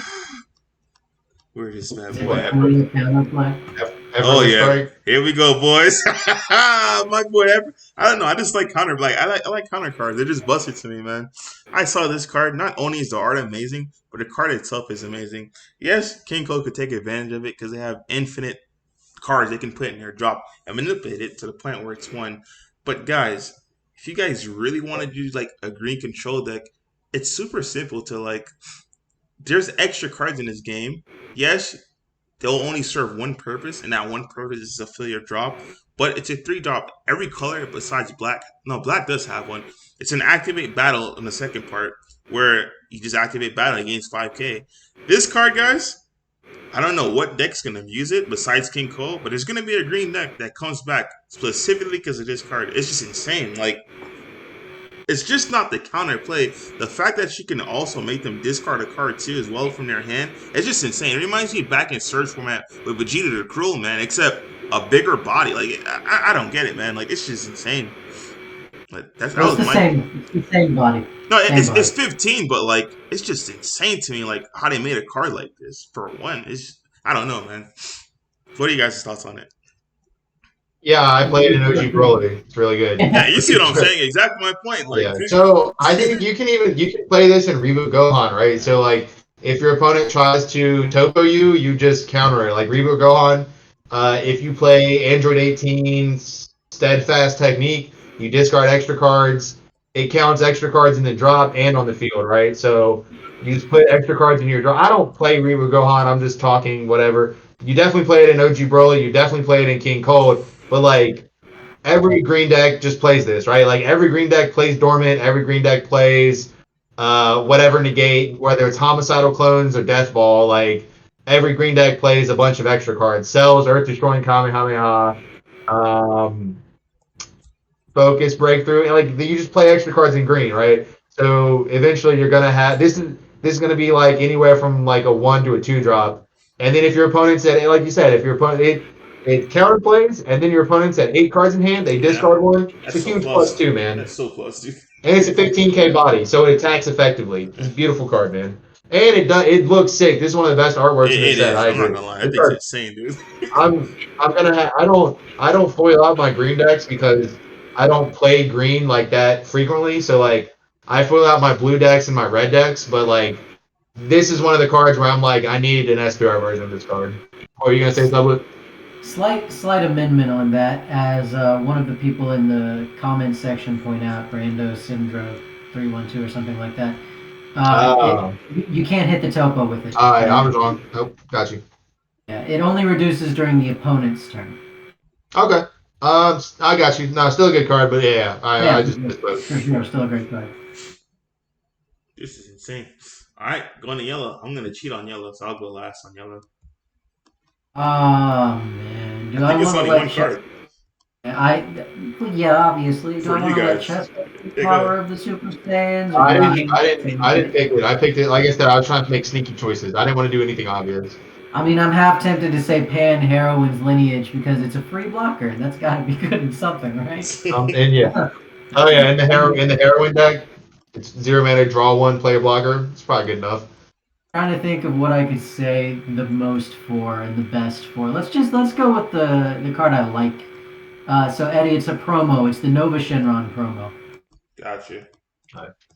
where's this bad Is it boy a at? 40 counterplay? Oh Effortless yeah, strike. here we go, boys. My boy, I don't know. I just like counter. I like counter cards. They're just busted to me, man. I saw this card. Not only is the art amazing, but the card itself is amazing. Yes, King Cole could take advantage of it because they have infinite cards they can put in their drop and manipulate it to the point where it's one. But guys, if you guys really want to do like a green control deck, it's super simple to like. There's extra cards in this game. Yes, they'll only serve one purpose, and that one purpose is to fill your drop. But it's a 3-drop. Every color besides black. No, black does have one. It's an activate battle in the second part where you just activate battle against 5k. This card, guys, I don't know what deck's going to use it besides King Cole, but there's going to be a green deck that comes back specifically because of this card. It's just insane. Like, it's just not the counterplay. The fact that she can also make them discard a card too as well from their hand, it's just insane. It reminds me back in Surge format with Vegeta the Cruel, man, except a bigger body. Like, I don't get it, man. Like, it's just insane. Like, that Well, was my. it's the same body. No, Same it's body. 15, but like, it's just insane to me, like, how they made a card like this for one. I don't know, man. What are you guys' thoughts on it? Yeah, I played in OG Broly. It's really good. Yeah, you see what I'm saying? Exactly my point. Like, Yeah. So I think you can play this in Reboot Gohan, right? So like if your opponent tries to Topo you, you just counter it. Like Reboot Gohan, if you play Android 18 Steadfast Technique, you discard extra cards. It counts extra cards in the drop and on the field, right? So you just put extra cards in your drop. I don't play Reboot Gohan. I'm just talking whatever. You definitely play it in OG Broly. You definitely play it in King Cold. But like every green deck just plays this, right? Like every green deck plays Dormant, every green deck plays whatever negate, whether it's homicidal clones or death ball. Like every green deck plays a bunch of extra cards. Cells, Earth Destroying Kamehameha, um, Focus, Breakthrough, and like you just play extra cards in green, right? So eventually you're gonna have this is gonna be like anywhere from like a 1 to a 2 drop. And then if your opponent's at, like you said, if your opponent it counterplays, and then your opponent's at 8 cards in hand, they yeah, discard one. It's a that's so huge close. +2, man. That's so close, dude. And it's a 15k body, so it attacks effectively. It's a beautiful card, man. And it looks sick. This is one of the best artworks in the It set. is. I I'm not agree. gonna lie. That This thing's card, insane, dude. I'm gonna have. I don't foil out my green decks because I don't play green like that frequently. So like I foil out my blue decks and my red decks, but like this is one of the cards where I'm like I need an SPR version of this card. Or are you gonna say something? Slight amendment on that, as one of the people in the comment section point out, Brando Syndro 312 or something like that. You can't hit the topo with it. I was wrong. Nope, got you. Yeah, it only reduces during the opponent's turn. Okay. I got you. No, still a good card, but yeah, I just for sure, still a great card. This is insane. All right, going to yellow. I'm gonna cheat on yellow, so I'll go last on yellow. Oh man, do I think it's want to only let one card. Yeah, obviously. Do For I want you to let guys. Chess Yeah, power of the Super Saiyans? I didn't pick it. I picked it. Like I said, I was trying to make sneaky choices. I didn't want to do anything obvious. I mean, I'm half tempted to say Pan Heroine's lineage because it's a free blocker, and that's got to be good in something, right? And yeah, oh yeah, in the heroin deck, it's 0 mana, draw 1, play a blocker. It's probably good enough. Trying to think of what I could say the most for and the best for. Let's go with the card I like. So Eddie, it's a promo. It's the Nova Shenron promo. Gotcha.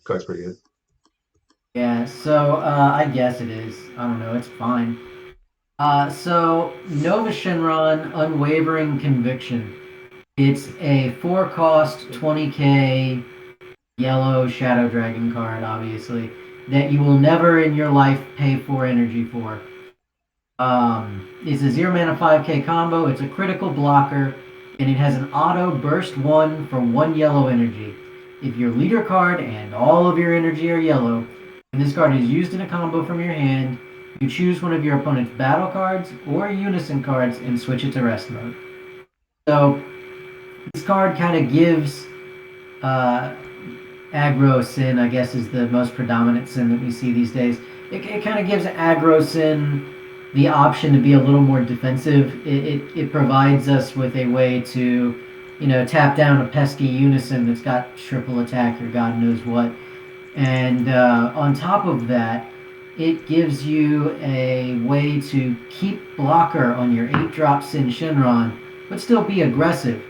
Card's pretty good. Yeah. So I guess it is. I don't know. It's fine. So Nova Shinron Unwavering Conviction. It's a 4-cost 20k yellow Shadow Dragon card, obviously, that you will never in your life pay 4 energy for. It's a 0 mana 5k combo. It's a critical blocker, and it has an auto burst 1 for 1 yellow energy. If your leader card and all of your energy are yellow, and this card is used in a combo from your hand, you choose one of your opponent's battle cards or unison cards and switch it to rest mode. So this card kind of gives aggro sin, I guess, is the most predominant sin that we see these days. It kind of gives aggro sin the option to be a little more defensive. It provides us with a way to, tap down a pesky unison that's got triple attack or God knows what. And on top of that, it gives you a way to keep blocker on your 8-drop Sin Shinron, but still be aggressive.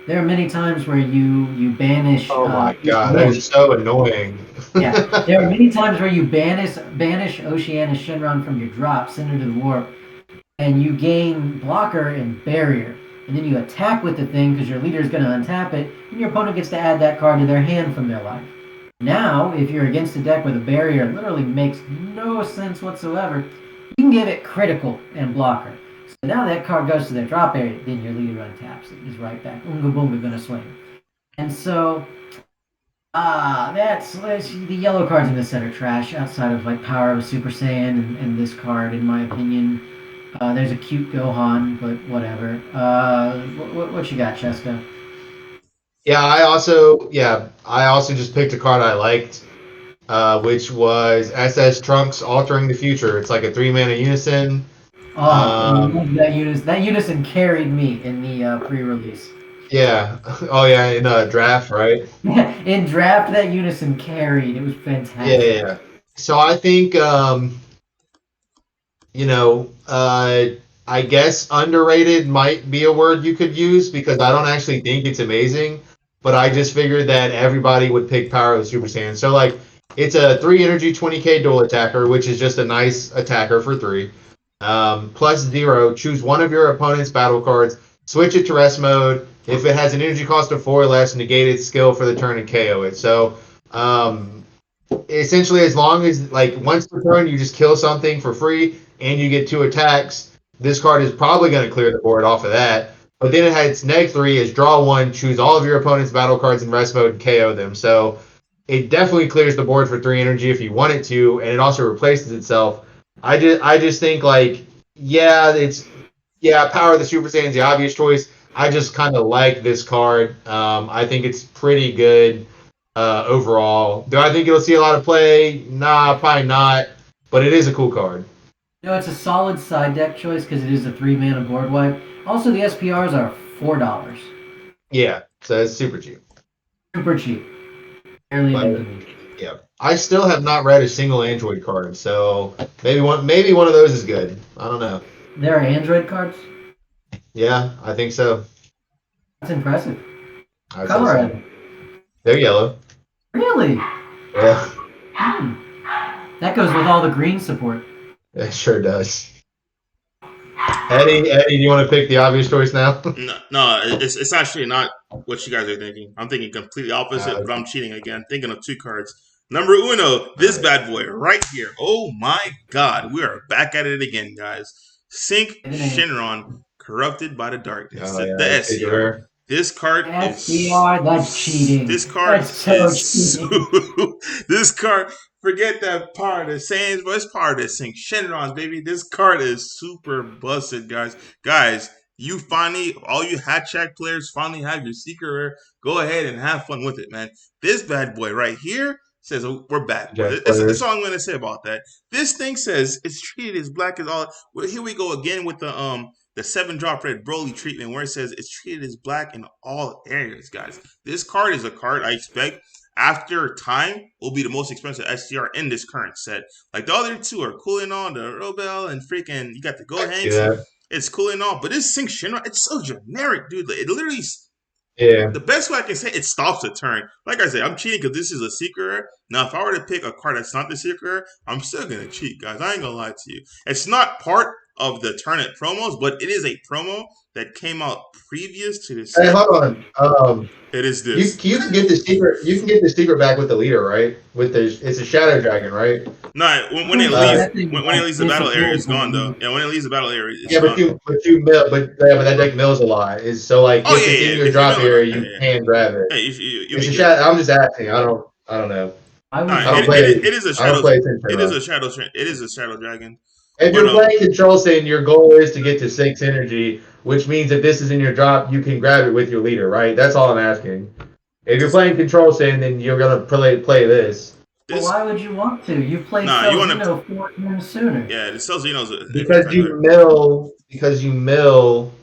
There are many times where you banish. Oh my god, that is so annoying. Yeah, there are many times where you banish Oceanus Shinron from your drop, send her to the warp, and you gain blocker and barrier, and then you attack with the thing because your leader is going to untap it, and your opponent gets to add that card to their hand from their life. Now, if you're against a deck where the barrier literally makes no sense whatsoever, you can give it critical and blocker. So now that card goes to their drop area, then your leader untaps it. Is right back. Unga Boonga gonna swing. And so, that's the yellow cards in this set are trash outside of like Power of a Super Saiyan and this card, in my opinion. There's a cute Gohan, but whatever. What you got, Cheska? I also just picked a card I liked, which was SS Trunks Altering the Future. It's like a 3-mana unison. That unison carried me in the pre-release. Yeah. Oh yeah, in draft, right? In draft, that unison carried. It was fantastic. Yeah. So I think, I guess underrated might be a word you could use because I don't actually think it's amazing, but I just figured that everybody would pick Power of the Super Saiyan. So like, it's a 3 energy 20k dual attacker, which is just a nice attacker for 3. Plus 0, choose one of your opponent's battle cards, switch it to rest mode. If it has an energy cost of 4 or less, negate its skill for the turn and KO it. So, essentially, as long as, like, once per turn you just kill something for free and you get 2 attacks, this card is probably going to clear the board off of that. But then it has neg 3 is draw 1, choose all of your opponent's battle cards in rest mode and KO them. So it definitely clears the board for 3 energy if you want it to, and it also replaces itself. I just think, like, Power of the Super Saiyan is the obvious choice. I just kind of like this card. I think it's pretty good overall. Do I think it'll see a lot of play? Nah, probably not. But it is a cool card. It's a solid side deck choice because it is a 3-mana board wipe. Also, the SPRs are $4. Yeah, so it's super cheap. Super cheap. Barely an Yeah. I still have not read a single Android card, so maybe one of those is good. I don't know. There are Android cards? Yeah, I think so. That's impressive. Color are they? They're yellow. Really? Yeah. That goes with all the green support. It sure does. Eddie, do you want to pick the obvious choice now? No, it's actually not what you guys are thinking. I'm thinking completely opposite, but I'm cheating again. Thinking of 2 cards. Number uno, this bad boy right here. Oh my God, we are back at it again, guys. Sync Shinron, Corrupted by the Darkness. The SCR. This card SCR, that's cheating. This card that's so cheating. This card, forget that part of Saiyans, but it's part of Sync Shinron, baby. This card is super busted, guys. Guys, you finally, all you Hatchak players finally have your secret rare. Go ahead and have fun with it, man. This bad boy right here says, oh, we're back. That's all I'm going to say about that. This thing says it's treated as black as all. Well, here we go again with the 7-drop red Broly treatment where it says it's treated as black in all areas, guys. This card is a card I expect after time will be the most expensive SCR in this current set. Like the other 2 are cool and all, the Robel and freaking, you got the Gohanks. Yeah. It's cool and all, but this Sync Shinron, it's so generic, dude. It literally... Yeah. The best way I can say it stops a turn. Like I said, I'm cheating because this is a secret rare. Now, if I were to pick a card that's not the secret rare, I'm still going to cheat, guys. I ain't going to lie to you. It's not part of the Tournament promos, but it is a promo that came out previous to this. Hey, hold on. It is You this. can get the secret. You can get the secret back with the leader, right? It's a shadow dragon, right? No, when it leaves the battle area, it's gone though. Yeah, when it leaves the battle area, it's Yeah, but gone. that deck mills a lot. Is so like Oh if it's in yeah. your If drop you mill area, it, you can grab it. hey, you It's a be shadow. I'm just asking. I don't know. I would. it is a I don't shadow. play Tintin It is Rock. a shadow. It is a shadow dragon. If But you're playing Control Sin, your goal is to get to 6 energy, which means if this is in your drop, you can grab it with your leader, right? That's all I'm asking. If you're playing Control Sin, then you're gonna play this. Well, why would you want to? You played you want Celzino 4 turns sooner. Yeah, the Celzino's Because you mill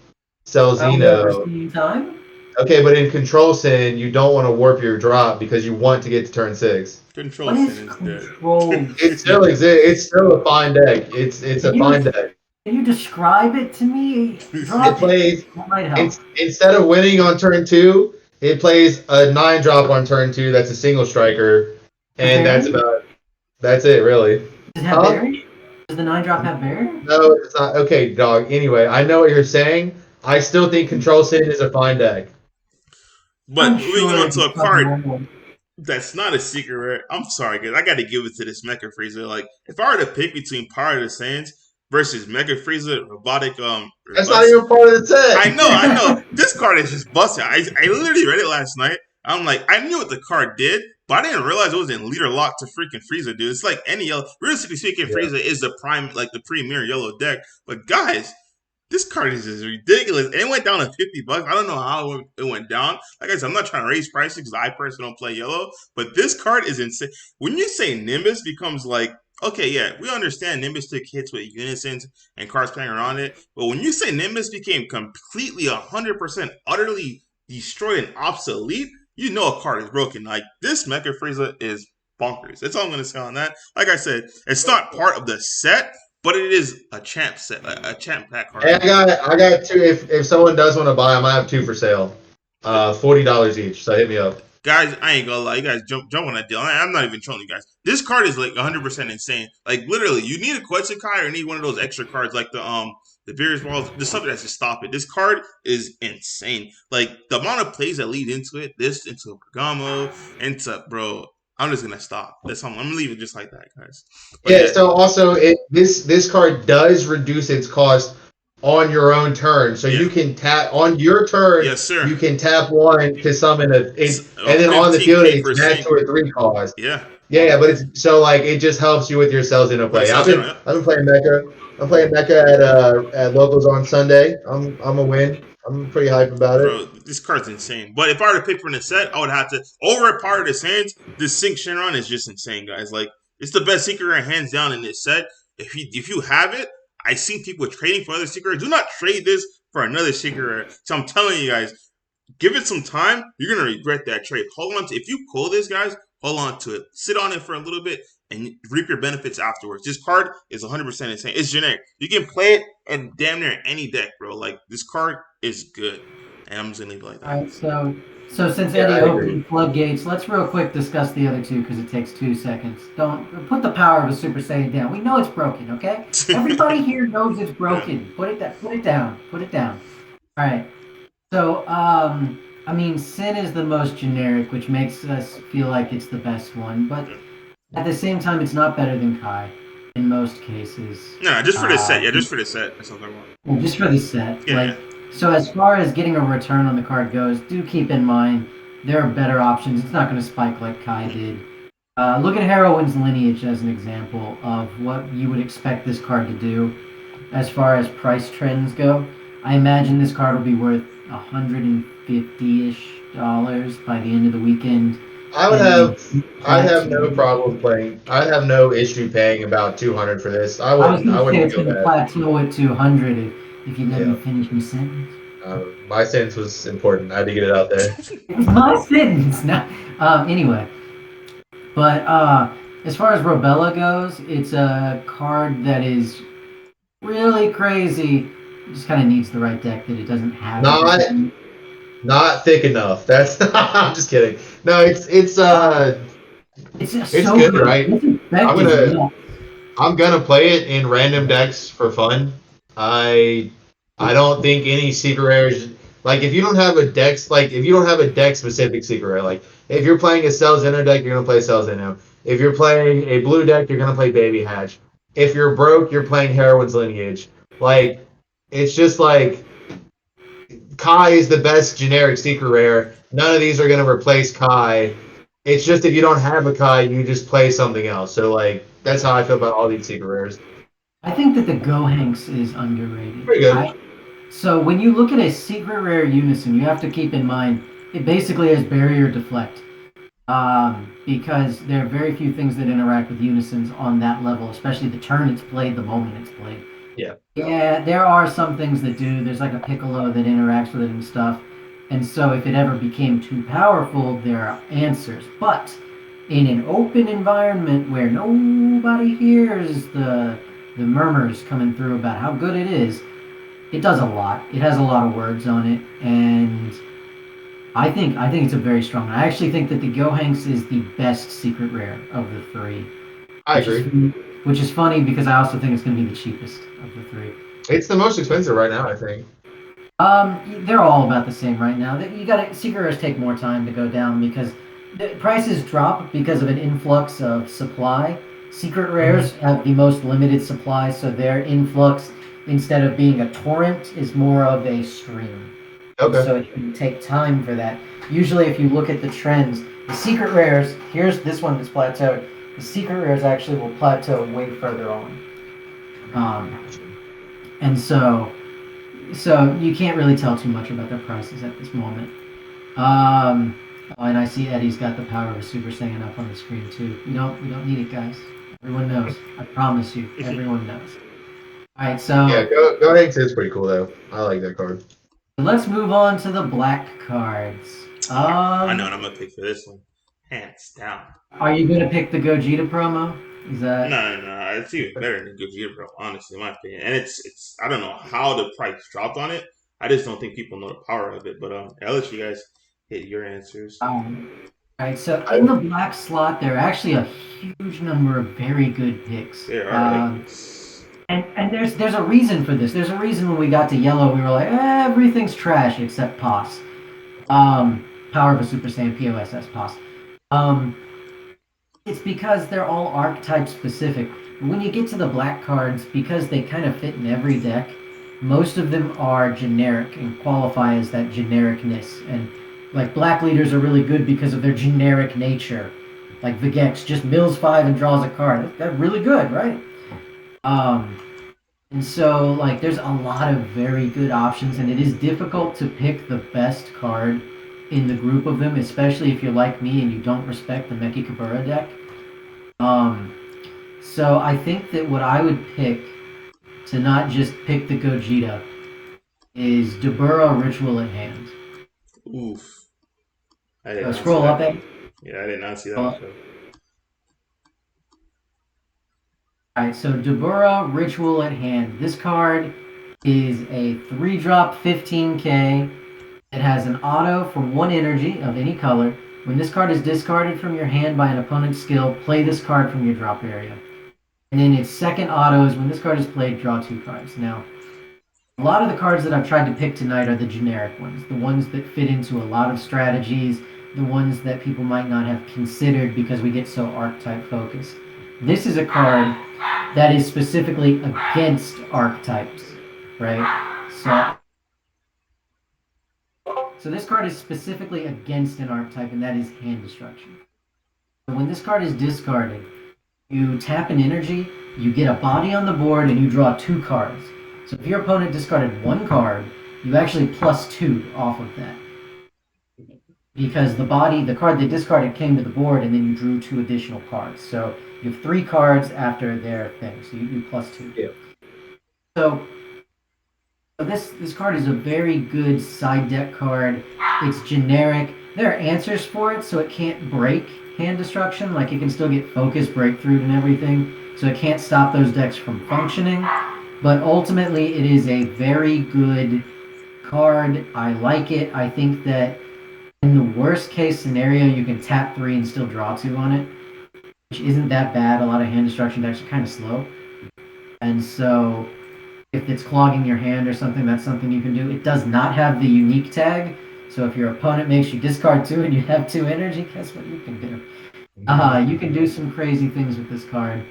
Celzino. Same time? Okay, but in Control Sin, you don't want to warp your drop because you want to get to turn 6. Control Sin is Control dead. It still exists. It's still a fine deck. It's a fine deck. Can you describe it to me? It plays might help. instead of winning on turn 2, it plays a 9-drop on turn 2. That's a single striker, and that's it really. Does it have barrier? Does the 9-drop have barrier? No, it's not. Okay, dog. Anyway, I know what you're saying. I still think Control Sin is a fine deck. But moving on to a card that's not a secret rare. I'm sorry, guys. I got to give it to this Mecha Frieza. Like, if I were to pick between Power of the Saiyans versus Mecha Frieza, Robotic, that's not even part of the set. I know. This card is just busted. I literally read it last night. I'm like, I knew what the card did, but I didn't realize it was in leader lock to freaking Frieza, dude. It's like any yellow. Realistically speaking, Frieza is the prime, like the premier yellow deck. But guys, this card is just ridiculous. It went down to $50. I don't know how it went down. Like I said, I'm not trying to raise prices because I personally don't play yellow. But this card is insane. When you say Nimbus becomes like, okay, yeah, we understand Nimbus took hits with Unisons and cards playing around it. But when you say Nimbus became completely 100% utterly destroyed and obsolete, you know a card is broken. Like, this Mecha Frieza is bonkers. That's all I'm going to say on that. Like I said, it's not part of the set, but it is a champ set, a champ pack card. Hey, I got 2. If someone does want to buy them, I have 2 for sale. $40 each. So hit me up. Guys, I ain't gonna lie. You guys jump on that deal. I'm not even trolling you guys. This card is like 100% insane. Like, literally, you need a Quetzalcoatl or you need one of those extra cards like the various balls. There's something that should stop it. This card is insane. Like, the amount of plays that lead into it, this into Bergamo, into bro. I'm just gonna stop. That's all. I'm gonna leave it just like that, guys. But yeah. So also, this card does reduce its cost on your own turn, so you can tap on your turn. Yes, sir. You can tap 1 to summon and then on the field it's that 2 or 3 cost. Yeah. Yeah, but it's so like it just helps you with your Celzino play. I've been playing Mecha. I'm playing Mecha at locals on Sunday. I'm a win. I'm pretty hyped about it. Bro, this card's insane. But if I were to pick from the set, I would have to over a Power of the Saiyans. This Sync Shenron is just insane, guys. Like, it's the best secret rare hands down in this set. If you have it, I see people trading for other secret rares. Do not trade this for another secret rare. So I'm telling you guys, give it some time. You're gonna regret that trade. Hold on to if you pull this, guys. Hold on to it. Sit on it for a little bit and reap your benefits afterwards. This card is 100% insane. It's generic. You can play it in damn near any deck, bro. Like, this card is good. And I'm just gonna leave it like that. All right, so since Eddie opened floodgates, let's real quick discuss the other 2 because it takes 2 seconds. Don't put the power of a Super Saiyan down. We know it's broken, okay? Everybody here knows it's broken. Yeah. Put it down. Put it down. All right. So, I mean, Sin is the most generic, which makes us feel like it's the best one, but at the same time, it's not better than Kai in most cases. No, just for the set. Yeah, just for the set. That's all I want. Well, just for the set. Yeah. So as far as getting a return on the card goes, do keep in mind there are better options. It's not going to spike like Kai did. Look at Heroine's Lineage as an example of what you would expect this card to do as far as price trends go. I imagine this card will be worth $150-ish by the end of the weekend. I'd have no problem playing. I'd have no issue paying about $200 for this. I wouldn't say it's going to plateau at $200 if you let me finish my sentence. My sentence was important. I had to get it out there. It's my sentence now. Anyway, but as far as Robella goes, it's a card that is really crazy. It just kind of needs the right deck that it doesn't have. Not thick enough. That's. I'm just kidding. No, it's so good, right? I'm gonna play it in random decks for fun. I don't think any secret rares, like if you don't have a deck specific secret rare, like if you're playing a Cells Inno deck, you're gonna play Cells Inno. If you're playing a blue deck, you're gonna play Baby Hatch. If you're broke, you're playing Heroine's Lineage. Like it's just like Kai is the best generic secret rare. None of these are gonna replace Kai. It's just if you don't have a Kai, you just play something else. So like that's how I feel about all these secret rares. I think that the Gohanks is underrated. Pretty good. So when you look at a secret rare unison, you have to keep in mind it basically has barrier deflect. Because there are very few things that interact with unisons on that level, especially the turn it's played, the moment it's played. Yeah. Yeah, there are some things that do. There's like a Piccolo that interacts with it and stuff. And so if it ever became too powerful, there are answers. But in an open environment where nobody hears the murmurs coming through about how good it is, it does a lot. It has a lot of words on it, and I think it's a very strong one. I actually think that the Gohanks is the best secret rare of the three. I agree. Which is funny because I also think it's going to be the cheapest of the three. It's the most expensive right now, I think. They're all about the same right now. Secret rares take more time to go down because the prices drop because of an influx of supply. Secret rares have the most limited supply, so their influx, instead of being a torrent, is more of a stream. Okay. So it can take time for that. Usually, if you look at the trends, the secret rares, here's this one that's plateaued. The secret rares actually will plateau way further on. And so you can't really tell too much about their prices at this moment. And I see Eddie's got the power of a Super Saiyan up on the screen too. We don't need it, guys. Everyone knows. I promise you, everyone knows. All right, so yeah, Gohanks is pretty cool though. I like that card. Let's move on to the black cards. I know what I'm gonna pick for this one, hands down. Are you gonna pick the Gogeta promo? Is that No. It's even better than Gogeta, bro. Honestly, in my opinion, and it's I don't know how the price dropped on it. I just don't think people know the power of it. But I'll let you guys hit your answers. All right, so in the black slot, there are actually a huge number of very good picks. There are. And there's a reason for this. There's a reason when we got to yellow, we were like, everything's trash except POS. Power of a Super Saiyan, POSS, POS. It's because they're all archetype specific. When you get to the black cards, because they kind of fit in every deck, most of them are generic and qualify as that genericness. And like black leaders are really good because of their generic nature. Like Vegex just mills 5 and draws a card. They're really good, right? And so like there's a lot of very good options, and it is difficult to pick the best card in the group of them, especially if you're like me and you don't respect the Mechikabura deck. So I think that what I would pick to not just pick the Gogeta is Dabura Ritual at Hand. Oof. Scroll up, Eddie. Yeah, I did not see that. Alright, so Dabura Ritual at Hand. This card is a 3-drop 15k. It has an auto for 1 energy of any color. When this card is discarded from your hand by an opponent's skill, play this card from your drop area. And then its second auto is when this card is played, draw 2 cards. Now, a lot of the cards that I've tried to pick tonight are the generic ones, the ones that fit into a lot of strategies, the ones that people might not have considered because we get so archetype focused. This is a card that is specifically against archetypes, right? So this card is specifically against an archetype, and that is hand destruction. So when this card is discarded, you tap an energy, you get a body on the board, and you draw 2 cards. So if your opponent discarded 1 card, you actually +2 off of that. Because the card they discarded came to the board, and then you drew 2 additional cards. So you have 3 cards after their thing, so you +2. Yeah. So this card is a very good side deck card. It's generic. There are answers for it, so it can't break hand destruction. Like it can still get focus, breakthrough, and everything. So it can't stop those decks from functioning. But ultimately, it is a very good card. I like it. I think that in the worst case scenario, you can tap 3 and still draw 2 on it, which isn't that bad. A lot of hand destruction decks are kind of slow. And so if it's clogging your hand or something, that's something you can do. It does not have the unique tag, so if your opponent makes you discard 2 and you have 2 energy, guess what you can do? You can do some crazy things with this card.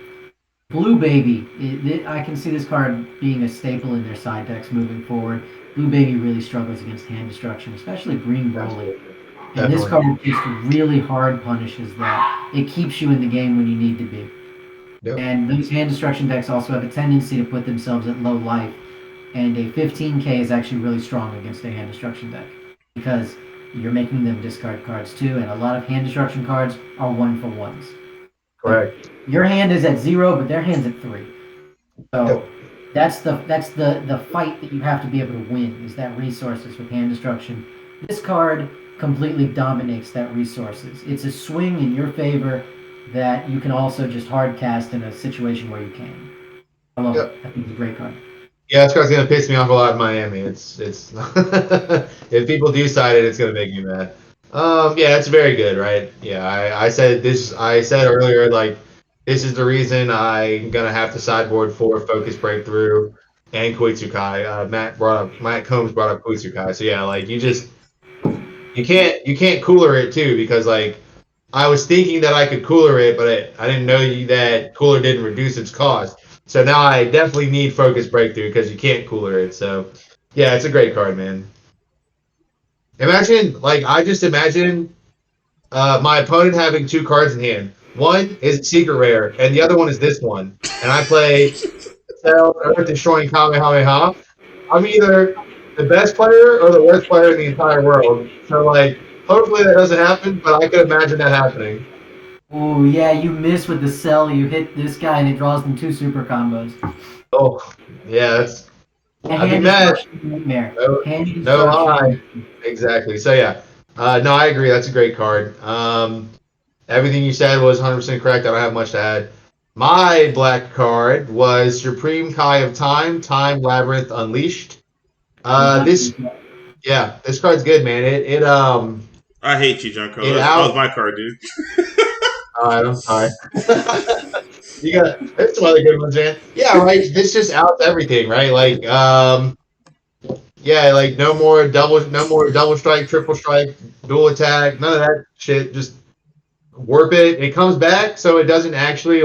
Blue Baby, I can see this card being a staple in their side decks moving forward. Blue Baby really struggles against hand destruction, especially Green Broly. And this card just really hard punishes that. It keeps you in the game when you need to be. Yep. And those hand destruction decks also have a tendency to put themselves at low life. And a 15k is actually really strong against a hand destruction deck because you're making them discard cards too, and a lot of hand destruction cards are 1-for-1s. Correct. Your hand is at 0, but their hand's at 3. So that's the fight that you have to be able to win, is that resources with hand destruction. This card completely dominates that resources. It's a swing in your favor that you can also just hard cast in a situation where you can. I love it. I think it's a great card. Yeah, this card's gonna piss me off a lot in Miami. It's if people do side it, it's gonna make me mad. Yeah, it's very good, right? Yeah, I said this. I said earlier, like, this is the reason I'm gonna have to sideboard for Focus Breakthrough and Koitsukai. Matt Combs brought up Koitsukai. So yeah, like you can't cooler it too, because like I was thinking that I could cooler it, but I didn't know that cooler didn't reduce its cost. So now I definitely need Focus Breakthrough because you can't cooler it. So yeah, it's a great card, man. Imagine, like, I just imagine my opponent having 2 cards in hand. One is a secret rare, and the other one is this one. And I play Earth Destroying Kamehameha. I'm either the best player or the worst player in the entire world. So, like, hopefully that doesn't happen, but I could imagine that happening. Oh, yeah, you miss with the cell. You hit this guy, and it draws them 2 super combos. Oh, yeah, that's... I'd be mad. No lie. Exactly. So, yeah. No, I agree. That's a great card. Everything you said was 100% correct. I don't have much to add. My black card was Supreme Kai of Time Labyrinth Unleashed. This card's good, man. I hate you, Giancarlo. That was my card, dude. I'm sorry. You got there's some other good ones, man. Yeah, right. This just outs everything, right? Like, yeah, like no more double strike, triple strike, dual attack, none of that shit. Just warp it. It comes back, so it doesn't actually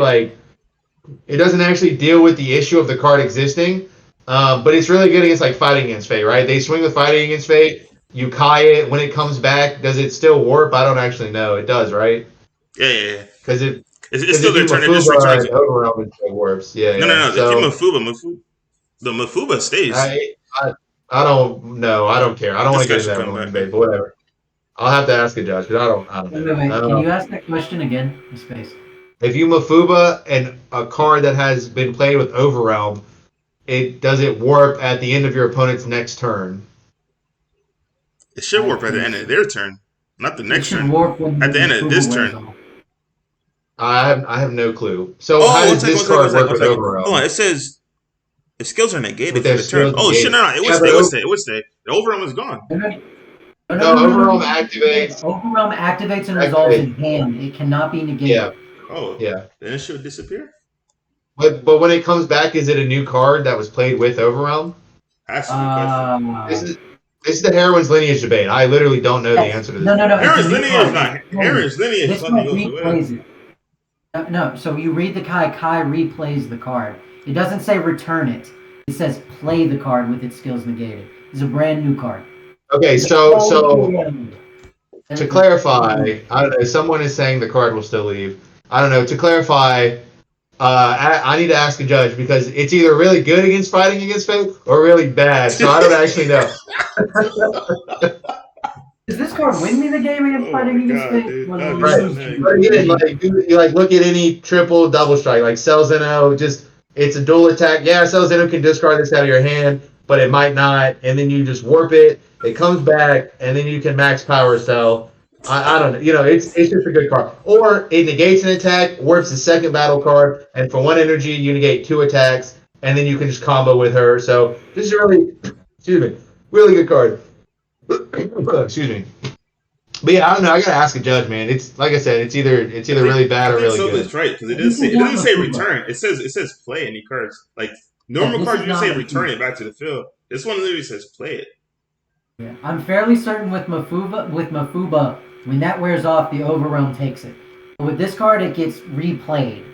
deal with the issue of the card existing. But it's really good against like Fighting Against Fate, right? They swing with Fighting Against Fate. You Kai it when it comes back. Does it still warp? I don't actually know. It does, right? Yeah. Because it's still their turn. It just returns it. Overwhelm it warps. Yeah. No. So, if you the Mafuba stays. I don't know. I don't care. I don't want to get into that one debate, but whatever. I'll have to ask a judge, but I don't know. Wait. Can you ask that question again? Space. If you Mafuba and a card that has been played with Overwhelm, does it warp at the end of your opponent's next turn? It should warp at the end of their turn, not the next turn. Warp at the end of this turn. I have no clue. So how does this card work with Overwhelm? Hold on, it says the skills are negated for the turn. Oh shit, no, it would stay. The Overwhelm is gone. No, Overwhelm activates. Overwhelm activates and resolves in hand. It cannot be negated. Yeah. Oh yeah. Then it should disappear. But when it comes back, is it a new card that was played with Overwhelm? That's the question. This is the Heroine's Lineage debate. I literally don't know the answer to this. No. Heroine's Lineage is not. Heroine's Lineage this one replays it. No, so you read the Kai replays the card. It doesn't say return it. It says play the card with its skills negated. It's a brand new card. Okay, so to clarify, I don't know, someone is saying the card will still leave. I don't know. To clarify, I need to ask a judge because it's either really good against Fighting Against Fate or really bad. So I don't actually know. Does this card win me the game against Fighting Against Fate? Right. But again, like you look at any triple double strike, like Cell Zeno, just it's a dual attack. Yeah, Cell Zeno can discard this out of your hand, but it might not, and then you just warp it. It comes back, and then you can max power Cell. I don't know. You know, it's just a good card. Or it negates an attack, warps the second battle card, and for 1 energy, you negate 2 attacks, and then you can just combo with her. So this is really good card. Excuse me. But yeah, I don't know. I gotta ask a judge, man. It's like I said, it's either really bad or really good. That's right, because it doesn't say return. It says play any cards. Like Normal cards, you say return it back to the field. This one literally says play it. Yeah, I'm fairly certain with Mafuba, when that wears off, the Overwhelm takes it. But with this card, it gets replayed.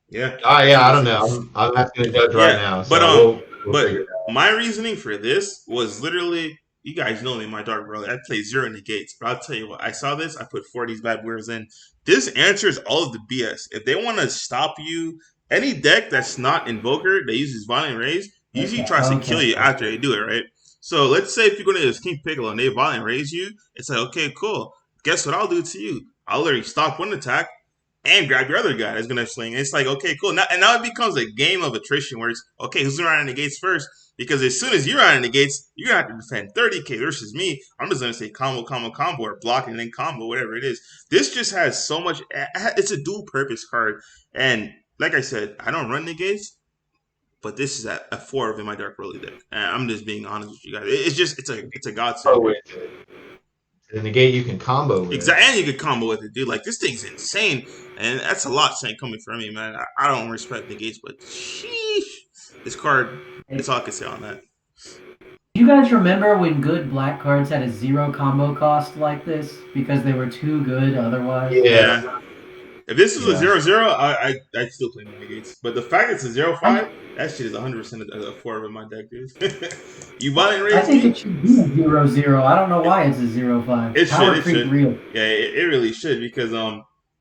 Yeah. Yeah, I don't know. I'm asking the judge right now. So but my reasoning for this was literally, you guys know me, my dark brother. I play 0 negates, but I'll tell you what. I saw this. I put 4 of these bad words in. This answers all of the BS. If they want to stop you, any deck that's not Invoker that uses Violent Raise usually tries to kill you after they do it, right? So let's say if you're going to use King Piccolo and they Violent Raise you, it's like, okay, cool. Guess what I'll do to you? I'll literally stop one attack and grab your other guy that's going to swing. It's like, okay, cool. Now it becomes a game of attrition where it's, okay, who's going to run the gates first? Because as soon as you're running the gates, you're going to have to defend 30k versus me. I'm just going to say combo, or block and then combo, whatever it is. This just has so much. It's a dual purpose card. And like I said, I don't run the gates, but this is a 4 in my Dark Broly deck. And I'm just being honest with you guys. It's a godsend. The negate you can combo with. Exactly, and you can combo with it, dude. Like, this thing's insane. And that's a lot saying coming from me, man. I don't respect negates, but sheesh. This card, that's all I can say on that. Do you guys remember when good black cards had a 0 combo cost like this? Because they were too good otherwise? Yeah. If this was a 0-0, I'd still play negates. But the fact it's a 0-5, that shit is 100% a 4 in my deck, dude. You Violent Raise? I think it should be a 0-0. I don't know why it's a 0-5. It should. Real. Yeah, it really should, because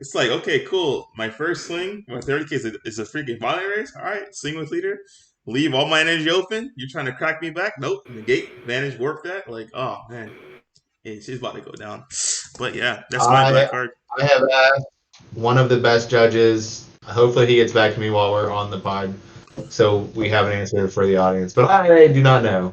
it's like, okay, cool. My first swing, my 30k is a freaking Violent Raise. All right, swing with leader. Leave all my energy open. You're trying to crack me back? Nope. Negate, advantage, warp that. Like, oh, man. She's about to go down. But yeah, that's my black card. I have asked one of the best judges. Hopefully he gets back to me while we're on the pod, so we have an answer for the audience. But I do not know.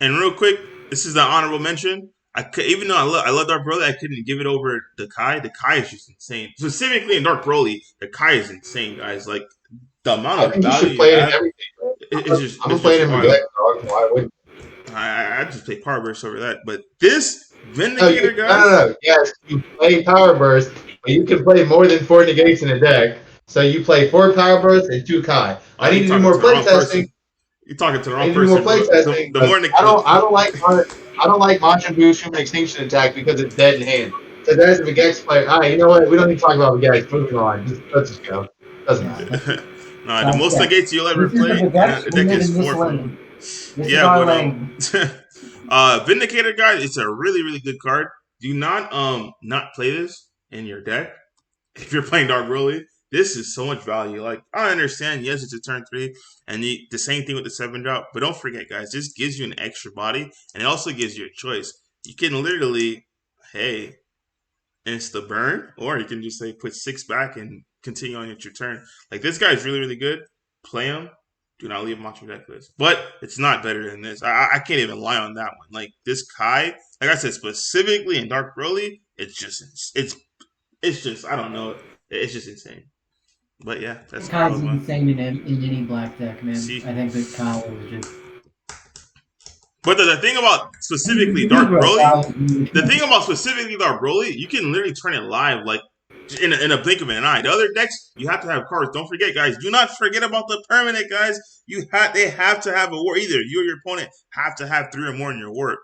And real quick, this is an honorable mention. Even though I love Dark Broly, I couldn't give it over the Kai. The Kai is just insane. Specifically in Dark Broly, the Kai is insane, guys. Like, the amount of value you should play it in everything. I'm playing in Bojack, dog. Why wouldn't I just play Power Burst over that. But this Vindicator, guys. No. Yes, you play Power Burst, but you can play more than 4 negates in a deck. So you play 4 Power Bursts and 2 Kai. I need to do more play testing. You're talking to the wrong person. More play testing. I don't like Majin Buu Human Extinction Attack because it's dead in hand. So there's a Vegex player. All right, you know what? We don't need to talk about Vegex. Moving on. Let's just go. Doesn't matter. The most negates you'll ever play. The deck is 4. Yeah, but Vindicator, guys, it's a really, really good card. Do not play this in your deck if you're playing Dark Broly. This is so much value. Like, I understand, yes, it's a turn 3, and the same thing with the 7-drop, but don't forget, guys, this gives you an extra body, and it also gives you a choice. You can literally, hey, insta burn, or you can just say put 6 back and continue on your turn. Like, this guy is really, really good. Play him. Do not leave him off your deck list. But it's not better than this. I can't even lie on that one. Like, this Kai, like I said, specifically in Dark Broly, it's just I don't know. It's just insane. But yeah, that's Kai's insane in any black deck, man. See? I think that Kai was just. But the thing about specifically Dark Broly, you can literally turn it live like in a blink of an eye. The other decks, you have to have cards. Don't forget, guys. Do not forget about the permanent, guys. They have to have a warp. Either you or your opponent have to have 3 or more in your warp.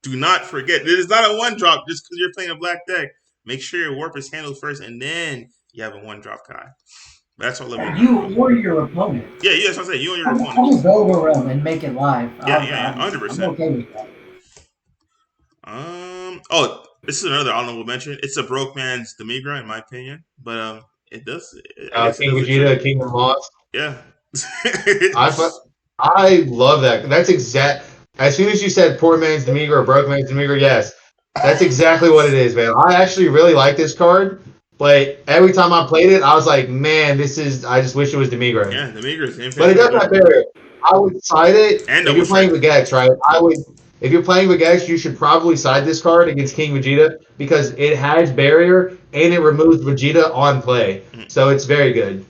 Do not forget. It is not a 1-drop just because you're playing a black deck. Make sure your warp is handled first, and then you have a 1-drop Kai. That's all. You or your opponent. Yeah, that's what I'm saying. You and your opponent. I'll go around and make it live. Yeah, 100%. I'm okay with that. Oh, this is another honorable mention. It's a broke man's Demigra, in my opinion, but it does. King Vegeta, King of Moss. Yeah. I love that. That's exact. As soon as you said poor man's Demigra or broke man's Demigra, yes, that's exactly what it is, man. I actually really like this card. But every time I played it, I was like, man, I just wish it was Demigra. Yeah, Demigra is infinite. But it does have barrier. I would side it. And if you're playing Vegex, right? If you're playing Vegex, you should probably side this card against King Vegeta because it has barrier and it removes Vegeta on play. So it's very good.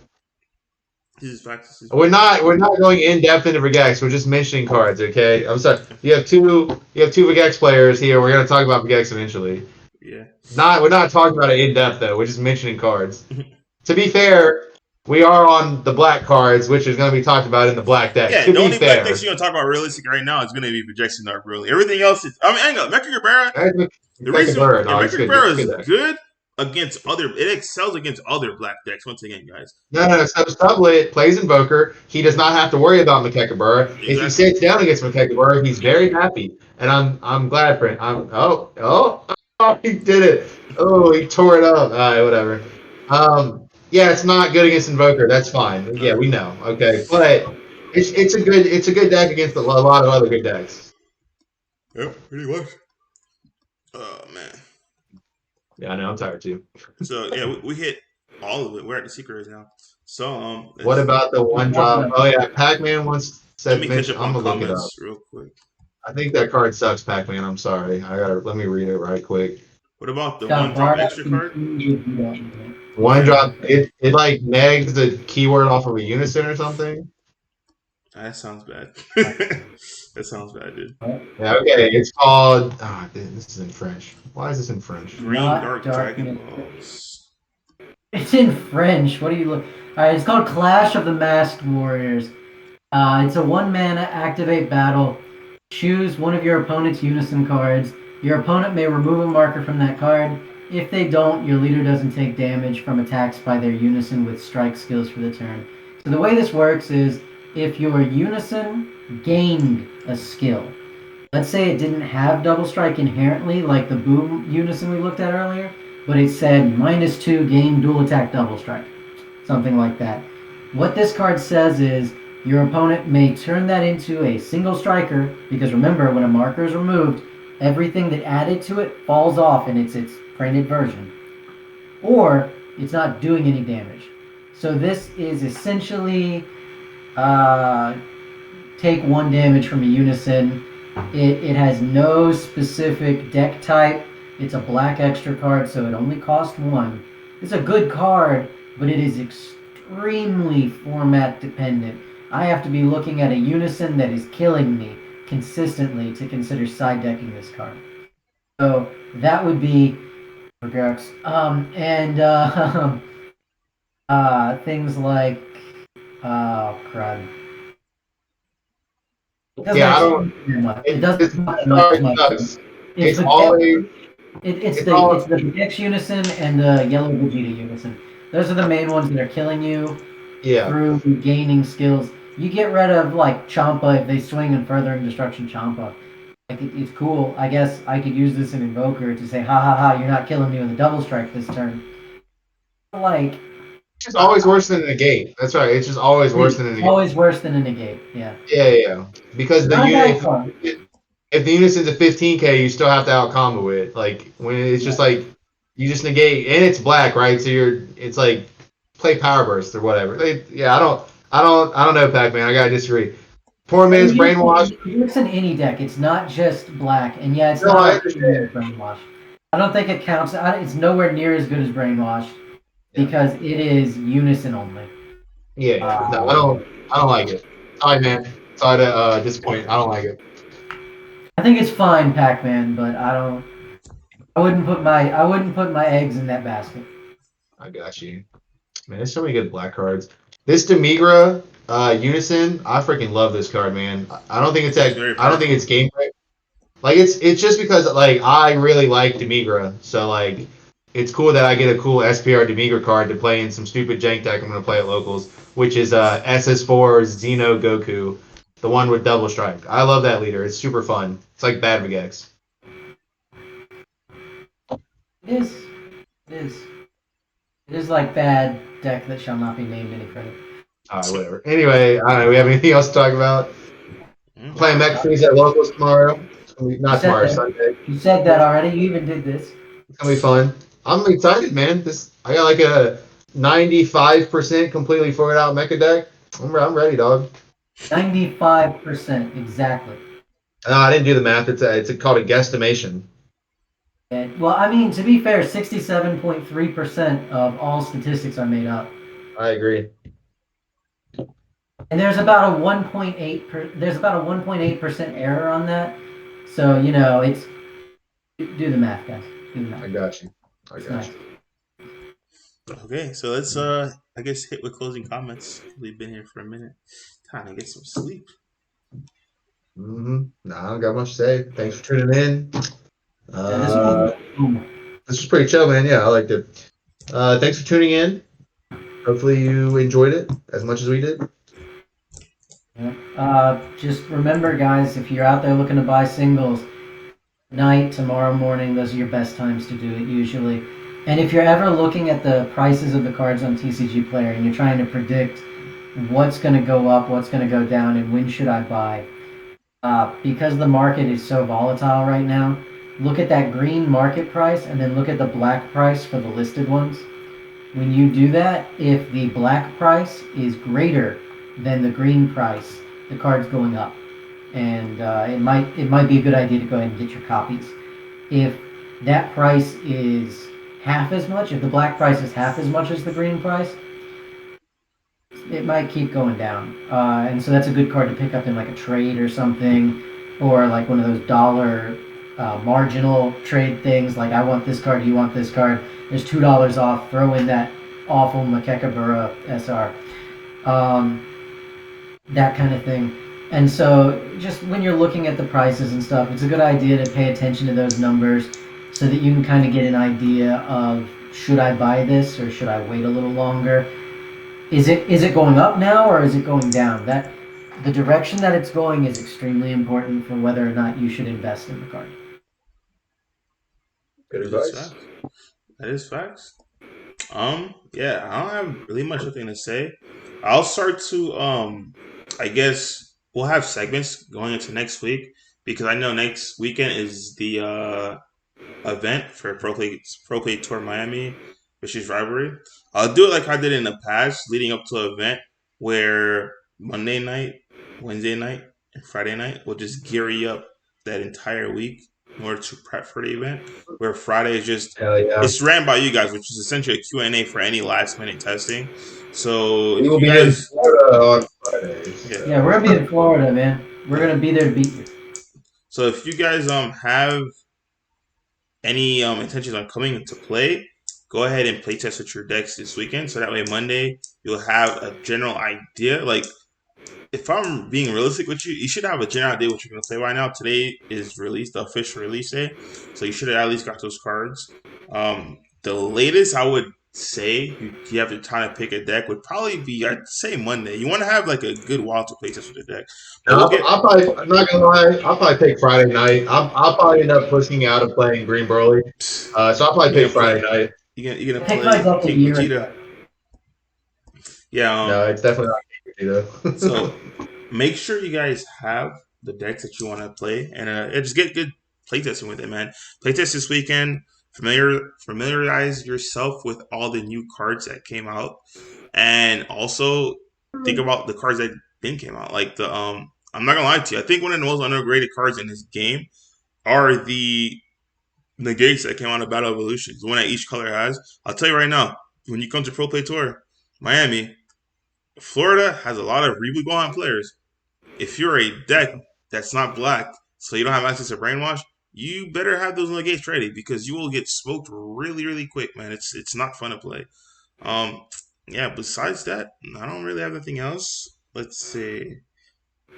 We're not going in depth into Vegex. We're just mentioning cards, okay? I'm sorry. You have two Vegex players here. We're gonna talk about Vegex eventually. Yeah. We're not talking about it in depth though. We're just mentioning cards. To be fair, we are on the black cards, which is going to be talked about in the black deck. Yeah, to the be only fair, black decks you're gonna talk about realistic right now is gonna be projection dark. Really, everything else is. I mean, hang on, Mecha Cabrera. The reason Mecha Cabrera is good against other. It excels against other black decks. Once again, guys. No. So Sublett plays Invoker. He does not have to worry about Mekekabura. Exactly. If he sits down against Mekekabura, he's very happy, and I'm glad for him. He did it. Oh, he tore it up. All right, whatever. Yeah, it's not good against Invoker. That's fine. Yeah, we know. Okay, but it's a good deck against a lot of other good decks. Yep, pretty much. Oh man. Yeah, I know. I'm tired too. So yeah, we hit all of it. We're at the secret right now. So what about the one drop? Oh yeah, Pac-Man once said. Let me catch up on I'm gonna look it up real quick. I think that card sucks, Pac-Man. I'm sorry. Let me read it right quick. What about the one drop extra card? One drop. It like negs the keyword off of a unison or something. That sounds bad. That sounds bad, dude. Yeah, okay. It's called. Oh, this is in French. Why is this in French? Green Dark Dragon Balls. It's in French. What do you look? Alright, it's called Clash of the Masked Warriors. It's a 1-mana activate battle. Choose one of your opponent's unison cards. Your opponent may remove a marker from that card. If they don't, your leader doesn't take damage from attacks by their unison with strike skills for the turn. So the way this works is if your unison gained a skill, let's say it didn't have double strike inherently, like the boom unison we looked at earlier, but it said -2 gain dual attack double strike, something like that. What this card says is your opponent may turn that into a single striker, because remember, when a marker is removed, everything that added to it falls off and it's its printed version. Or it's not doing any damage. So this is essentially take 1 damage from a unison. It has no specific deck type. It's a black extra card, so it only costs 1. It's a good card, but it is extremely format dependent. I have to be looking at a unison that is killing me consistently to consider side decking this card. So that would be regrets. Things like crud. It doesn't much. It's the Bojack unison and the yellow Vegeta unison. Those are the main ones that are killing you through gaining skills. You get rid of like Champa if they swing and furthering destruction Champa. Like it's cool. I guess I could use this in Invoker to say, ha ha ha, you're not killing me with a double strike this turn. Like it's just always worse than a negate. That's right. It's just always worse than a negate. Always worse than a negate. Yeah. Yeah. Because if the unison's a 15k, you still have to out combo it. Like when it's just like you just negate, and it's black, right? So it's like play power burst or whatever. I don't know, Pac-Man. I gotta disagree. Poor man's brainwashed. It works in any deck. It's not just black, and yeah, it's not brainwashed. I don't think it counts. It's nowhere near as good as brainwashed because it is unison only. Yeah, no, I don't like it. Sorry, man. Sorry to disappoint. I don't like it. I think it's fine, Pac-Man, but I wouldn't put my eggs in that basket. I got you. Man, there's so many good black cards. This Demigra unison, I freaking love this card, man. I don't think it's gameplay. Like it's just because like I really like Demigra, so like it's cool that I get a cool SPR Demigra card to play in some stupid jank deck I'm gonna play at locals, which is SS4 Xeno Goku, the one with double strike. I love that leader. It's super fun. It's like Bad Vegex. It is like bad deck that shall not be named any credit. Alright, whatever. Anyway, we have anything else to talk about? Playing Mech Freeze at locals tomorrow. Not tomorrow, Sunday. You said that already. You even did this. It's gonna be fun. I'm excited, man. I got like a 95% completely figured out mecha deck. I'm ready, dog. 95%, exactly. No, I didn't do the math. It's called a guesstimation. Yeah, well, I mean, to be fair, 67.3% of all statistics are made up. I agree. And there's about a 1.8% error on that. So, it's do the math, guys. Do the math. I got you. Okay, so let's I guess hit with closing comments. We've been here for a minute. Time to get some sleep. No, I don't got much to say. Thanks for tuning in. This was pretty chill, man. Yeah, I liked it. Thanks for tuning in. Hopefully you enjoyed it as much as we did. Just remember, guys, if you're out there looking to buy singles, night, tomorrow morning, those are your best times to do it usually. And if you're ever looking at the prices of the cards on TCG Player and you're trying to predict what's going to go up, what's going to go down, and when should I buy, because the market is so volatile right now, look at that green market price and then look at the black price for the listed ones. When you do that, if the black price is greater than the green price, the card's going up, and it might be a good idea to go ahead and get your copies. If that price is half as much, if the black price is half as much as the green price, it might keep going down, and so that's a good card to pick up in like a trade or something, or like one of those dollar marginal trade things. Like, I want this card, you want this card. There's $2 off. Throw in that awful Makekabura SR, that kind of thing. And so, just when you're looking at the prices and stuff, it's a good idea to pay attention to those numbers so that you can kind of get an idea of, should I buy this or should I wait a little longer? Is it going up now or is it going down? That the direction that it's going is extremely important for whether or not you should invest in the card. Good advice. That is facts. Yeah, I don't have really much thing to say. I'll start to I guess we'll have segments going into next week because I know next weekend is the event for Pro Play Tour Miami, which is rivalry. I'll do it like I did in the past, leading up to an event where Monday night, Wednesday night, and Friday night we'll just gear you up that entire week in order to prep for the event. Where Friday is just it's ran by you guys, which is essentially a Q&A for any last minute testing. So we will be in Florida on Friday. Yeah, we're gonna be in Florida, man. We're gonna be there to beat you. So if you guys have any intentions on coming into play, go ahead and play test with your decks this weekend. So that way Monday you'll have a general idea. Like, if I'm being realistic with you, you should have a general idea what you're going to play right now. Today is the official release day. So you should have at least got those cards. The latest I would say you have the time to pick a deck would probably be, I'd say, Monday. You want to have like a good while to play test with the deck. I'm not gonna lie, I'll probably pick Friday night. I'll probably end up pushing out of playing Green Broly. So I'll probably pick Friday night. You're gonna play King Vegeta. Yeah. No, it's definitely not King Vegeta. So make sure you guys have the decks that you want to play and just get good playtesting with it, man. Playtest this weekend. Familiarize yourself with all the new cards that came out, and also think about the cards that didn't came out. Like the I'm not gonna lie to you. I think one of the most underrated cards in this game are the negates that came out of Battle Evolutions. The one that each color has. I'll tell you right now. When you come to Pro Play Tour, Miami, Florida has a lot of really Gohan players. If you're a deck that's not black, so you don't have access to Brainwash, you better have those negates ready because you will get smoked really, really quick, man. It's not fun to play. Yeah, besides that, I don't really have anything else. Let's see.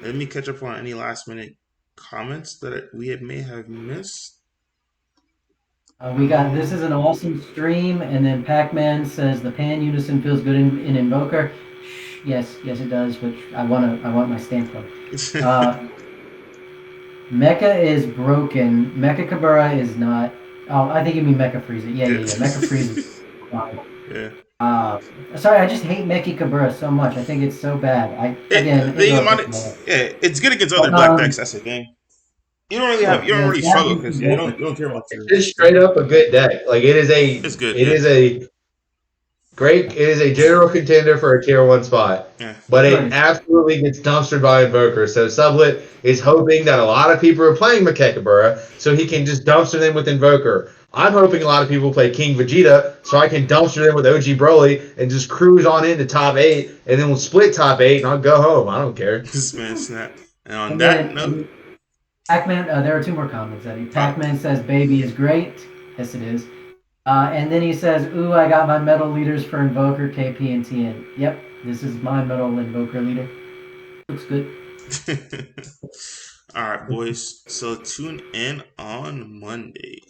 Let me catch up on any last minute comments that we may have missed. We got, this is an awesome stream, and then Pac-Man says the pan unison feels good in Invoker. Yes, it does, which I want my stamp from. Mecha is broken. Mecha Kabura is not. Oh, I think you mean Mecha Frieza. Yeah. Mecha Frieza is fine. Yeah. Sorry, I just hate Mecha Kabura so much. I think it's so bad. It's good against other black decks. That's the game. You don't really struggle because you don't care about your. It's straight up a good deck. Like, it is a. It's good. It is a great. It is a general contender for a tier 1 spot. Yeah. But it absolutely gets dumpstered by Invoker. So Sublett is hoping that a lot of people are playing Makekabura, so he can just dumpster them with Invoker. I'm hoping a lot of people play King Vegeta, so I can dumpster them with OG Broly and just cruise on into top 8, and then we'll split top 8, and I'll go home. I don't care. This man snap. And on that note, Pac-Man, there are 2 more comments, Eddie. Pac-Man says, "Baby is great." Yes, it is. And then he says, "Ooh, I got my metal leaders for Invoker, KP, and TN." Yep, this is my metal Invoker leader. Looks good. All right, boys. So tune in on Monday.